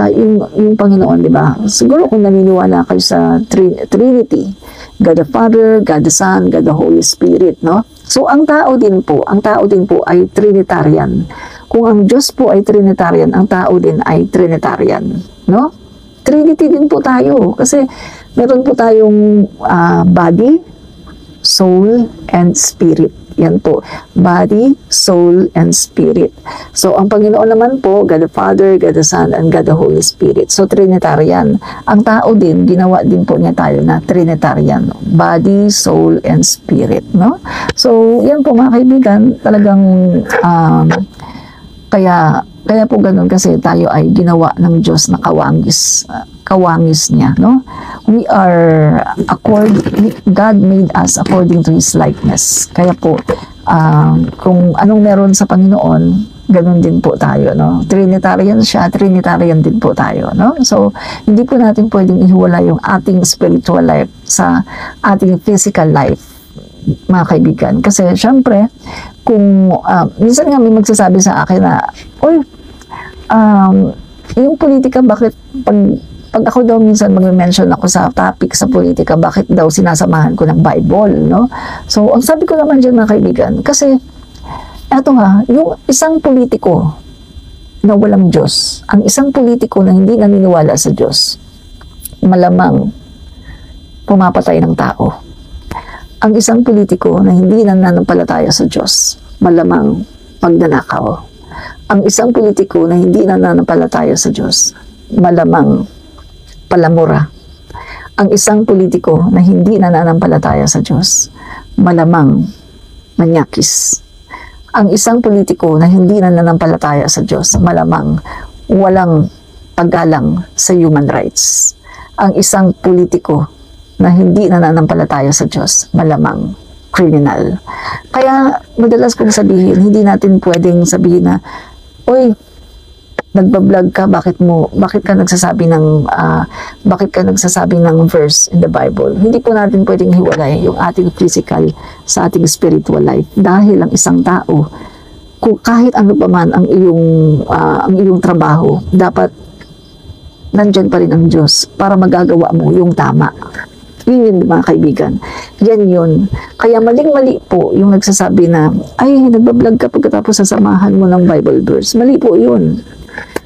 yung Panginoon, di ba? Siguro kung naniniwala kayo sa Trinity, God the Father, God the Son, God the Holy Spirit, no? So, ang tao din po ay Trinitarian. Kung ang Diyos po ay Trinitarian, ang tao din ay Trinitarian. No? Trinity din po tayo. Kasi meron po tayong body, soul, and spirit. Yan po. Body, soul, and spirit. So, ang Panginoon naman po, God the Father, God the Son, and God the Holy Spirit. So, Trinitarian. Ang tao din, ginawa din po niya tayo na Trinitarian. Body, soul, and spirit. No? So, yan po mga kaibigan, talagang kaya po ganun kasi tayo ay ginawa ng Diyos na kawangis niya, no? God made us according to His likeness. Kaya po, kung anong meron sa Panginoon, ganun din po tayo, no? Trinitarian siya, Trinitarian din po tayo, no? So, hindi po natin pwedeng ihiwalay yung ating spiritual life sa ating physical life, mga kaibigan. Kasi, syempre, kung, minsan nga may magsasabi sa akin na, oy, yung politika, bakit pag ako daw minsan mag-mention ako sa topic sa politika, bakit daw sinasamahan ko ng Bible, no? So, ang sabi ko naman dyan, mga kaibigan, kasi, eto nga, yung isang politiko na walang Diyos, ang isang politiko na hindi naniniwala sa Diyos, malamang pumapatay ng tao. Ang isang politiko na hindi nananampalataya sa Diyos, malamang magnanakaw. Ang isang politiko na hindi nananampalataya sa Diyos, malamang palamura. Ang isang politiko na hindi nananampalataya sa Diyos, malamang manyakis. Ang isang politiko na hindi nananampalataya sa Diyos, malamang walang paggalang sa human rights. Ang isang politiko na hindi nananampalataya sa Diyos, malamang criminal. Kaya madalas kong sabihin, hindi natin pwedeng sabihin na, oy, nagbablog ka, bakit ka nagsasabi ng verse in the Bible? Hindi po natin pwedeng hiwalay yung ating physical sa ating spiritual life. Dahil ang isang tao, kung kahit ano pa man ang iyong trabaho, dapat nandyan pa rin ang Diyos para magagawa mo yung tama. Yun mga kaibigan. Yan yun. Kaya maling-mali po yung nagsasabi na, ay, nagbablog ka pagkatapos sasamahan mo ng Bible verse. Mali po yun.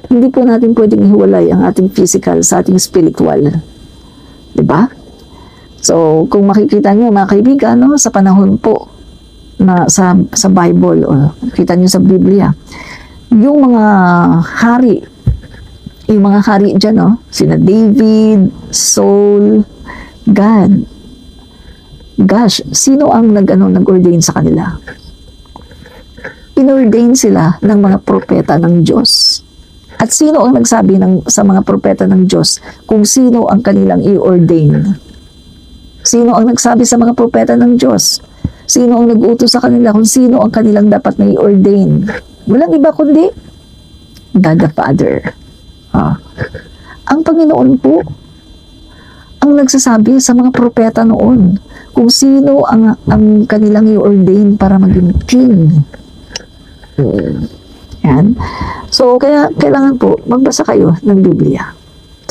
Hindi po natin pwedeng hiwalay ang ating physical sa ating spiritual. Diba? So, kung makikita nyo mga kaibigan, no, sa panahon po na sa Bible, o kita nyo sa Biblia, yung mga hari dyan, no, sina David, Saul, God. Gosh, sino ang nag-ordain sa kanila? Inordain sila ng mga propeta ng Diyos. At sino ang nagsabi sa mga propeta ng Diyos kung sino ang kanilang i-ordain? Sino ang nagsabi sa mga propeta ng Diyos? Sino ang nag-utos sa kanila kung sino ang kanilang dapat na i-ordain? Walang iba kundi God the Father. Ang Panginoon po ang nagsasabi sa mga propeta noon kung sino ang kanilang i-ordain para maging king. Yan. So, kaya kailangan po magbasa kayo ng Biblia.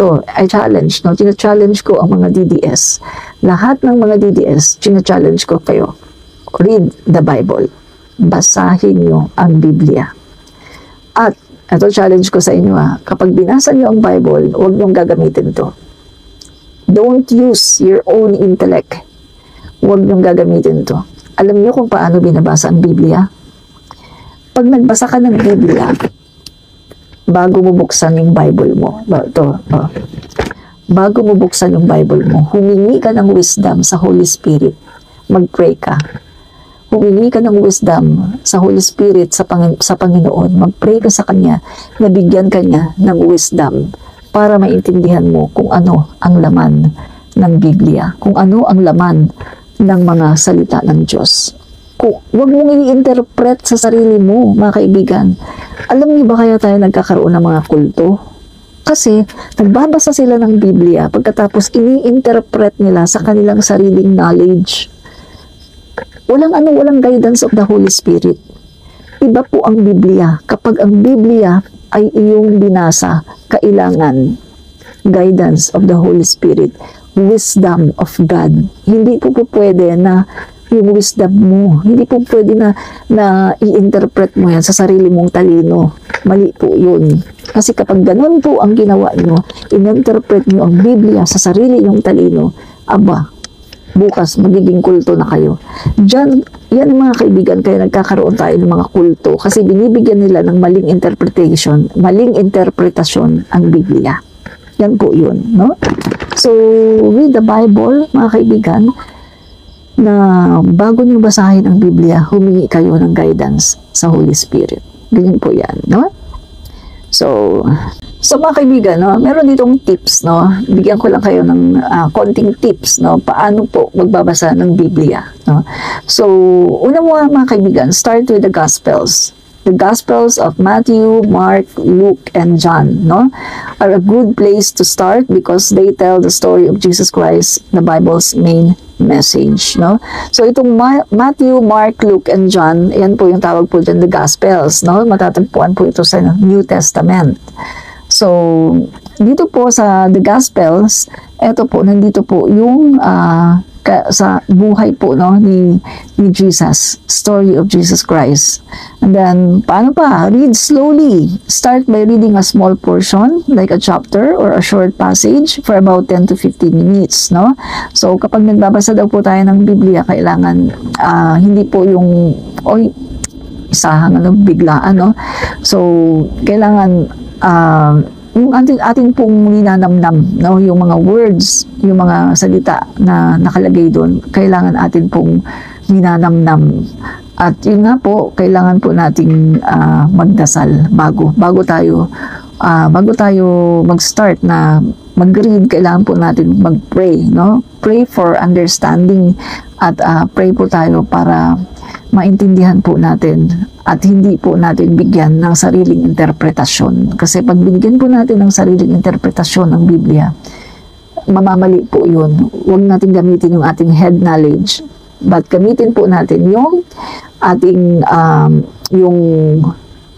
To, I challenge, no? Tina-challenge ko ang mga DDS. Lahat ng mga DDS, tina-challenge ko kayo. Read the Bible. Basahin nyo ang Biblia. At, ito challenge ko sa inyo kapag binasa nyo ang Bible, huwag nyong gagamitin to. Don't use your own intellect. Huwag niyong gagamitin to. Alam niyo kung paano binabasa ang Biblia? Pag nagbasa ka ng Biblia, bago mo buksan yung Bible mo. Bago mo buksan yung Bible mo, humingi ka ng wisdom sa Holy Spirit. Mag-pray ka. Humingi ka ng wisdom sa Holy Spirit, sa Panginoon. Mag-pray ka sa Kanya, nabigyan ka niya ng wisdom para maintindihan mo kung ano ang laman ng Biblia, kung ano ang laman ng mga salita ng Diyos. Huwag mong i-interpret sa sarili mo, mga kaibigan. Alam niyo ba kaya tayo nagkakaroon ng mga kulto? Kasi nagbabasa sila ng Biblia, pagkatapos ini-interpret nila sa kanilang sariling knowledge. Walang guidance of the Holy Spirit. Iba po ang Biblia. Kapag ang Biblia ay iyong binasa, kailangan guidance of the Holy Spirit, wisdom of God. Hindi po pwede na yung wisdom mo, hindi po pwede na i-interpret mo yan sa sarili mong talino. Mali po yun. Kasi kapag ganun po ang ginawa nyo, in-interpret nyo ang Biblia sa sarili nyong talino, bukas magiging kulto na kayo. Yan mga kaibigan, kaya nagkakaroon tayo ng mga kulto kasi binibigyan nila ng maling interpretasyon ang Biblia. Yan po yun, no? So, read the Bible, mga kaibigan, na bago nyo basahin ang Biblia, humingi kayo ng guidance sa Holy Spirit. Ganyan po yan, no? So mga kaibigan, no, meron ditong tips, no? Bigyan ko lang kayo ng konting tips, no? Paano po magbabasa ng Biblia, no? So, una mo mga kaibigan, start with the Gospels. The Gospels of Matthew, Mark, Luke, and John, no, are a good place to start because they tell the story of Jesus Christ, the Bible's main message, no? So itong Matthew, Mark, Luke, and John, yan po yung tawag po dyan, the Gospels, no? Matatagpuan po ito sa New Testament. So dito po sa the Gospels, eto po, nandito po yung sa buhay po, no, ni Jesus, story of Jesus Christ. And then, paano pa? Read slowly. Start by reading a small portion, like a chapter or a short passage for about 10 to 15 minutes, no? So, kapag nagbabasa daw po tayo ng Biblia, kailangan, hindi po yung, isahang, biglaan, no? So, kailangan, yung ating pong ninanamnam, no, yung mga words, yung mga salita na nakalagay doon, kailangan atin pong ninanamnam. At yun nga po, kailangan po nating magdasal bago tayo mag-start na mag-read, kailangan po natin mag-pray, no? Pray for understanding at pray po tayo para maintindihan po natin at hindi po natin bigyan ng sariling interpretasyon. Kasi pag binigyan po natin ng sariling interpretasyon ng Biblia, mamamali po yun. Huwag natin gamitin yung ating head knowledge, but gamitin po natin yung ating yung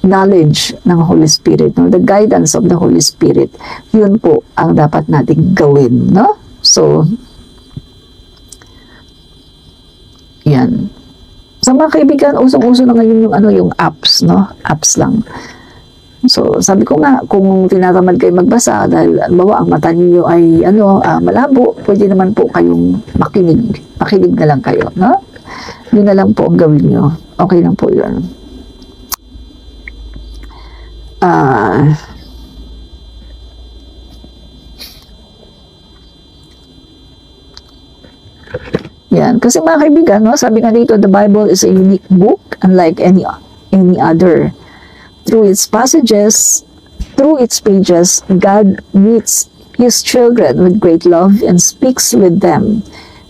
knowledge ng Holy Spirit, no? The guidance of the Holy Spirit. Yun po ang dapat nating gawin, no? So, yan. Sa mga kaibigan, usong-uso na ngayon yung apps, no? Apps lang. So, sabi ko nga, kung tinatamad kayo magbasa dahil bawa ang mata niyo ay malabo, pwede naman po kayong makinig. Makinig na lang kayo, no? Yun na lang po ang gawin niyo. Okay lang po yun. Yan. Kasi mga kaibigan, no, sabi nga dito, the Bible is a unique book unlike any other. Through its pages, God meets His children with great love and speaks with them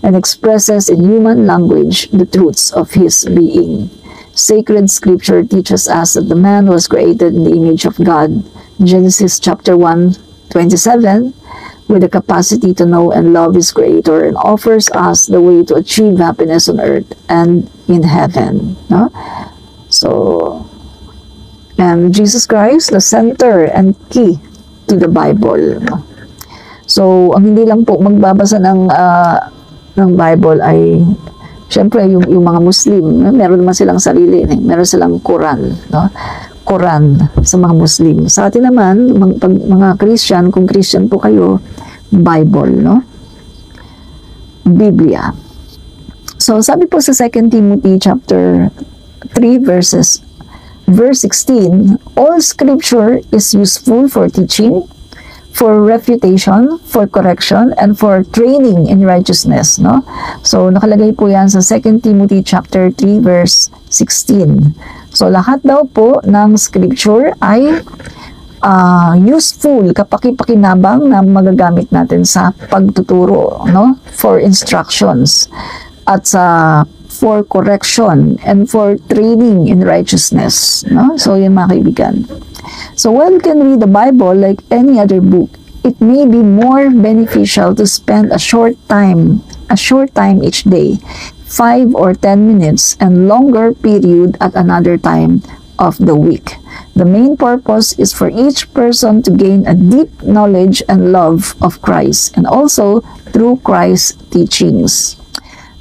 and expresses in human language the truths of His being. Sacred Scripture teaches us that the man was created in the image of God. Genesis chapter 1:27, with the capacity to know and love His Creator, and offers us the way to achieve happiness on earth and in heaven. No? So, and Jesus Christ, the center and key to the Bible. No? So, ang hindi lang po magbabasa ng Bible ay siyempre yung mga Muslim, meron naman silang sarili, meron silang Quran, no? Quran sa mga Muslim. Sa atin naman, mga Christian, kung Christian po kayo, Bible, no? Biblia. So, sabi po sa 2 Timothy chapter 3 verses verse 16, all scripture is useful for teaching, for refutation, for correction, and for training in righteousness, no? So, nakalagay po yan sa 2 Timothy chapter 3, verse 16. So, lahat daw po ng scripture ay useful, kapaki-pakinabang na magagamit natin sa pagtuturo, no? For instructions, at sa for correction, and for training in righteousness, no? So, yun mga kaibigan. So while you can read the Bible like any other book, it may be more beneficial to spend a short time each day, 5 or 10 minutes, and longer period at another time of the week. The main purpose is for each person to gain a deep knowledge and love of Christ, and also through Christ's teachings,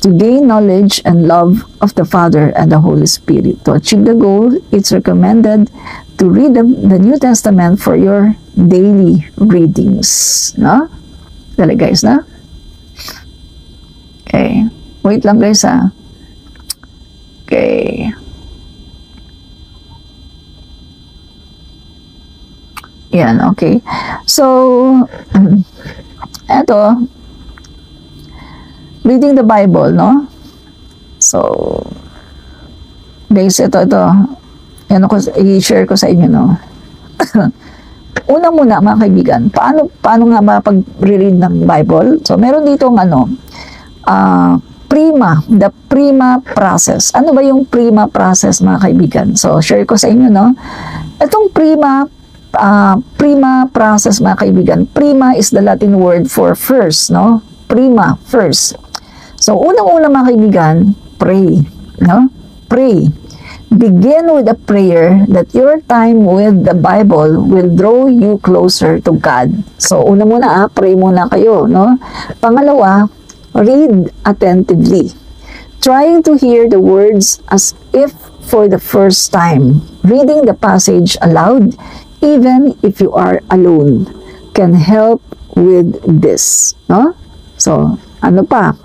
to gain knowledge and love of the Father and the Holy Spirit. To achieve the goal, it's recommended to read the New Testament for your daily readings. No? Dali guys, na? Okay. Wait lang guys, ha? Okay. Yan, okay. So, eto, reading the Bible, no? So, guys, ito. Yan ako, i-share ko sa inyo, no? Una muna, mga kaibigan, paano nga ba pag-read ng Bible? So, meron dito the prima process. Ano ba yung prima process, mga kaibigan? So, share ko sa inyo, no? Itong prima process, mga kaibigan. Prima is the Latin word for first, no? Prima, first. So, unang-una, mga kaibigan, pray, no? Pray. Begin with a prayer that your time with the Bible will draw you closer to God. So, una muna, pray muna kayo, no? Pangalawa, read attentively, trying to hear the words as if for the first time. Reading the passage aloud, even if you are alone, can help with this, no? So, ano pa?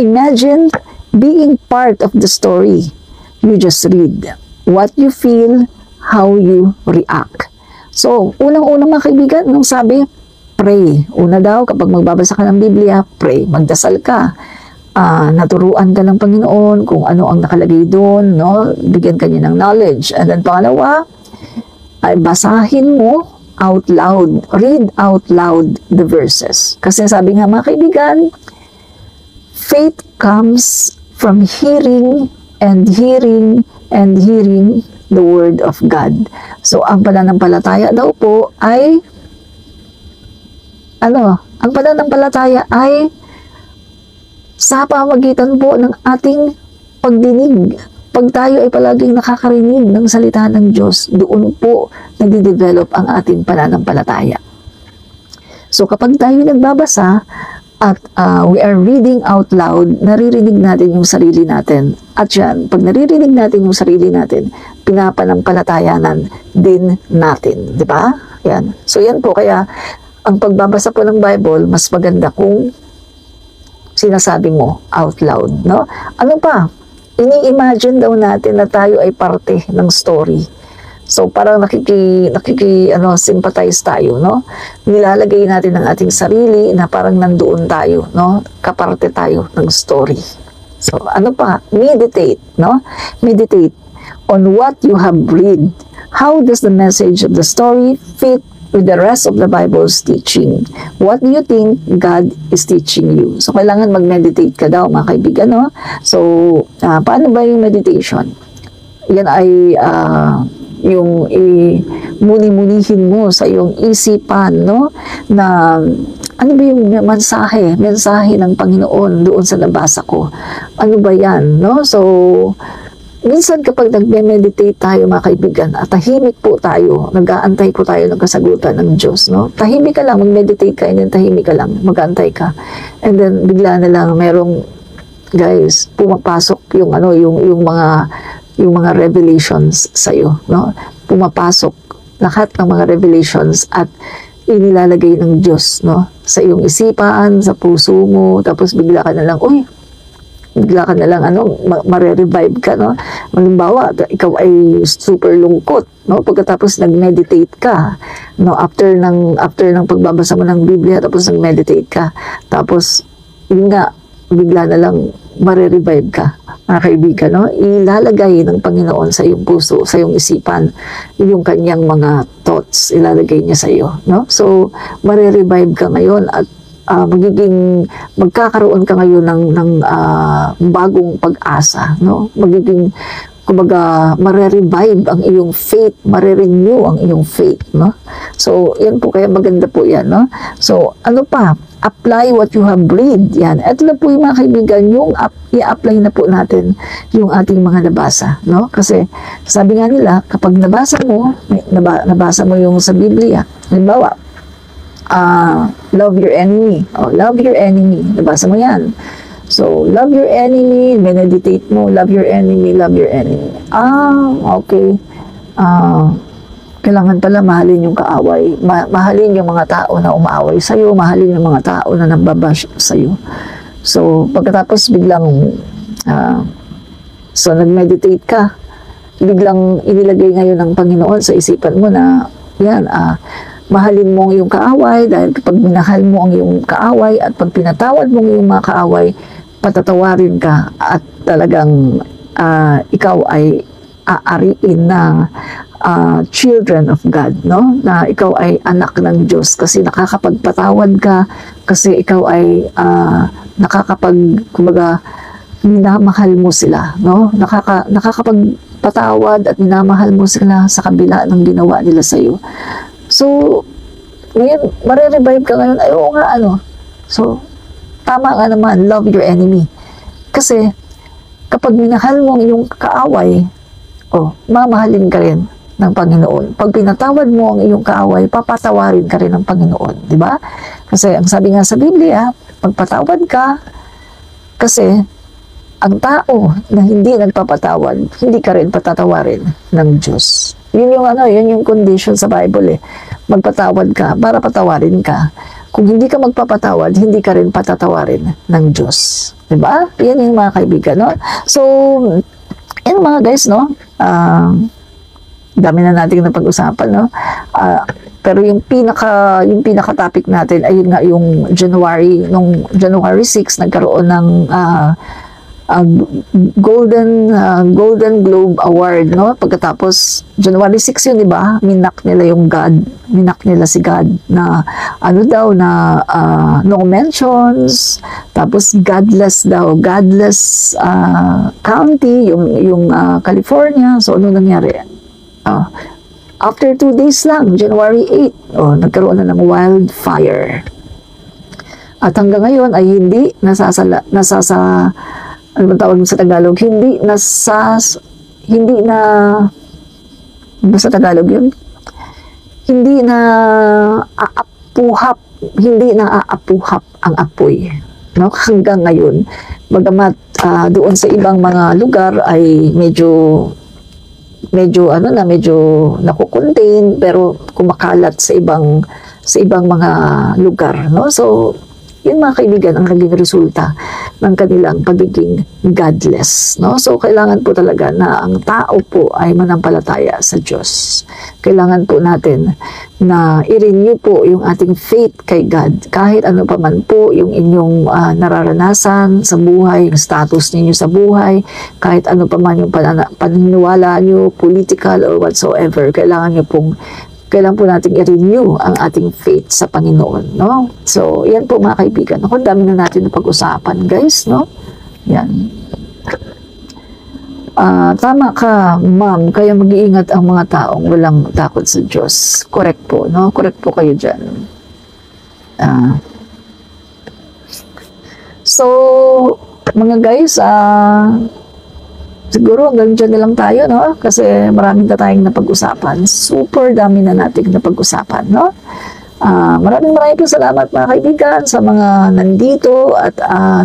Imagine being part of the story. You just read what you feel, how you react. So, unang-una mga kaibigan, nung sabi, pray. Una daw, kapag magbabasa ka ng Biblia, pray. Magdasal ka. Naturuan ka ng Panginoon kung ano ang nakalagay doon, no? Bigyan ka niya ng knowledge. And then pangalawa, ay basahin mo out loud. Read out loud the verses. Kasi sabi nga mga kaibigan, faith comes from hearing and hearing and hearing the Word of God. So, ang pananampalataya daw po ay ang pananampalataya ay sa pamagitan po ng ating pagdinig. Pag tayo ay palaging nakakarinig ng salita ng Diyos, doon po nagde-develop ang ating pananampalataya. So, kapag tayo nagbabasa, at we are reading out loud, naririnig natin yung sarili natin. At yan, pag naririnig natin yung sarili natin, pinapanampalatayanan din natin. Di ba? Yan. So yan po, kaya ang pagbabasa po ng Bible, mas maganda kung sinasabi mo out loud. No? Ano pa? Ini-imagine daw natin na tayo ay parte ng story. So, parang sympathize tayo, no? Nilalagay natin ang ating sarili na parang nandoon tayo, no? Kaparte tayo ng story. So, ano pa? Meditate, no? Meditate on what you have read. How does the message of the story fit with the rest of the Bible's teaching? What do you think God is teaching you? So, kailangan mag-meditate ka daw, mga kaibigan, no? So, paano ba yung meditation? Yan ay yung muni-munihin mo sa iyong isipan, no? Na ano ba yung mensahe ng Panginoon doon sa nabasa ko? Ano ba yan, no? So, minsan kapag nagme-meditate tayo, mga kaibigan, at tahimik po tayo, nag-aantay po tayo ng kasagutan ng Diyos, no? Tahimik ka lang, mag-meditate ka, and then tahimik ka lang, mag-aantay ka. And then, bigla na lang, merong, guys, pumapasok yung mga revelations sa'yo, no? Pumapasok lahat ng mga revelations at inilalagay ng Diyos, no? Sa iyong isipan, sa puso mo, tapos bigla ka na lang, uy, bigla ka na lang, mare-revive ka, no? Halimbawa, ikaw ay super lungkot, no? Pagkatapos nag-meditate ka, no? After ng pagbabasa mo ng Biblia, tapos nag-meditate ka, tapos, yun nga, bigla na lang mare-revive ka, mga kaibigan, no? Ilalagay ng Panginoon sa iyong puso, sa iyong isipan, yung kanyang mga thoughts, ilalagay niya sa iyo, no? So, mare-revive ka ngayon at magkakaroon ka ngayon ng bagong pag-asa, no? Kumbaga, mare-revive ang iyong faith, mare-renew ang iyong faith, no? So, yan po, kaya maganda po yan, no? So, ano pa? Apply what you have read. Yan. Ito na po yung mga kaibigan, yung i-apply na po natin yung ating mga nabasa, no? Kasi, sabi nga nila, kapag nabasa mo yung sa Biblia, halimbawa, love your enemy. Love your enemy. Nabasa mo yan. So, love your enemy, meditate mo, love your enemy, love your enemy. Okay. Kailangan pala mahalin yung kaaway. Mahalin yung mga tao na umaaway sa'yo, mahalin yung mga tao na nagbabash sa'yo. So, pagkatapos biglang, nag-meditate ka, biglang inilagay ngayon ng Panginoon sa isipan mo na, yan, mahalin mo ang iyong kaaway dahil kapag minahal mo ang iyong kaaway at pag pinatawad mo ang iyong mga kaaway, patatawarin ka at talagang ikaw ay aariin na children of God, no? Na ikaw ay anak ng Diyos kasi nakakapagpatawad ka, kasi ikaw ay kumbaga, minamahal mo sila, no? Nakakapagpatawad at minamahal mo sila sa kabila ng ginawa nila sa iyo. So, ngayon, mare-revive ka ngayon, ay oo nga, So, tama nga naman, love your enemy. Kasi, kapag minahal mo ang iyong kaaway, mamahalin ka rin ng Panginoon. Pag pinatawad mo ang iyong kaaway, papatawarin ka rin ng Panginoon. Di ba? Kasi, ang sabi nga sa Biblia, pagpatawad ka, kasi, ang tao na hindi nagpapatawad, hindi ka rin patatawarin ng Diyos. Yun yung condition sa Bible, eh. Magpatawad ka para patawarin ka. Kung hindi ka magpapatawad, hindi ka rin patatawarin ng Diyos. Diba? Yan yung mga kaibigan, no? So, yan mga guys, no? Dami na natin na pag-usapan, no? Pero yung pinaka-topic natin, ayun nga yung January 6, nagkaroon ng Golden Globe Award, no? Pagkatapos January 6 yun, di ba? Minak nila si God na no mentions, tapos godless county, yung California. So ano nangyari? After 2 days lang, January 8, nagkaroon na ng wildfire. At hanggang ngayon ay hindi ano ba tawag sa Tagalog? Hindi na basta Tagalog yun? Hindi na aapuhap ang apoy, no? Hanggang ngayon, bagamat doon sa ibang mga lugar ay medyo nakukontain, pero kumakalat sa ibang mga lugar, no? So, yun mga kaibigan ang naging resulta ng kanilang pagiging godless, no? So, kailangan po talaga na ang tao po ay manampalataya sa Diyos. Kailangan po natin na i-renew po yung ating faith kay God. Kahit ano pa man po yung inyong nararanasan sa buhay, yung status ninyo sa buhay, kahit ano pa man yung paniniwala nyo, political or whatsoever, kailangan po nating i-renew ang ating faith sa Panginoon, no? So, yan po mga kaibigan. Ang dami na natin na pag-usapan, guys, no? Yan. Tama ka, ma'am. Kaya mag-iingat ang mga taong walang takot sa Diyos. Correct po, no? Correct po kayo dyan. So, mga guys, siguro hanggang dyan na lang tayo, no? Kasi maraming na tayong napag-usapan. Super dami na nating napag-usapan, no? Maraming po salamat mga kaibigan sa mga nandito at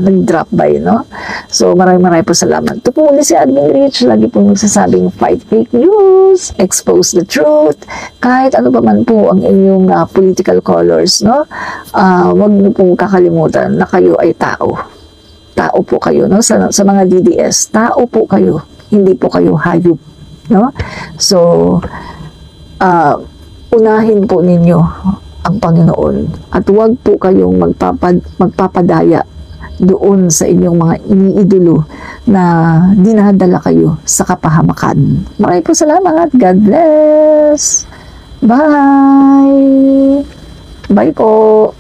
nag-drop by, no? So maraming po salamat. Ito po muli si Admin Rich, lagi po nagsasabing fight fake news, expose the truth, kahit ano pa man po ang inyong political colors, no? Huwag niyo pong kakalimutan na kayo ay tao. tao po kayo, no? Sa mga DDS, tao po kayo, hindi po kayo hayop, no? So, unahin po ninyo ang Panginoon at huwag po kayong magpapadaya doon sa inyong mga iniidolo na dinadala kayo sa kapahamakan. Maraming po salamat. God bless. Bye. Bye po.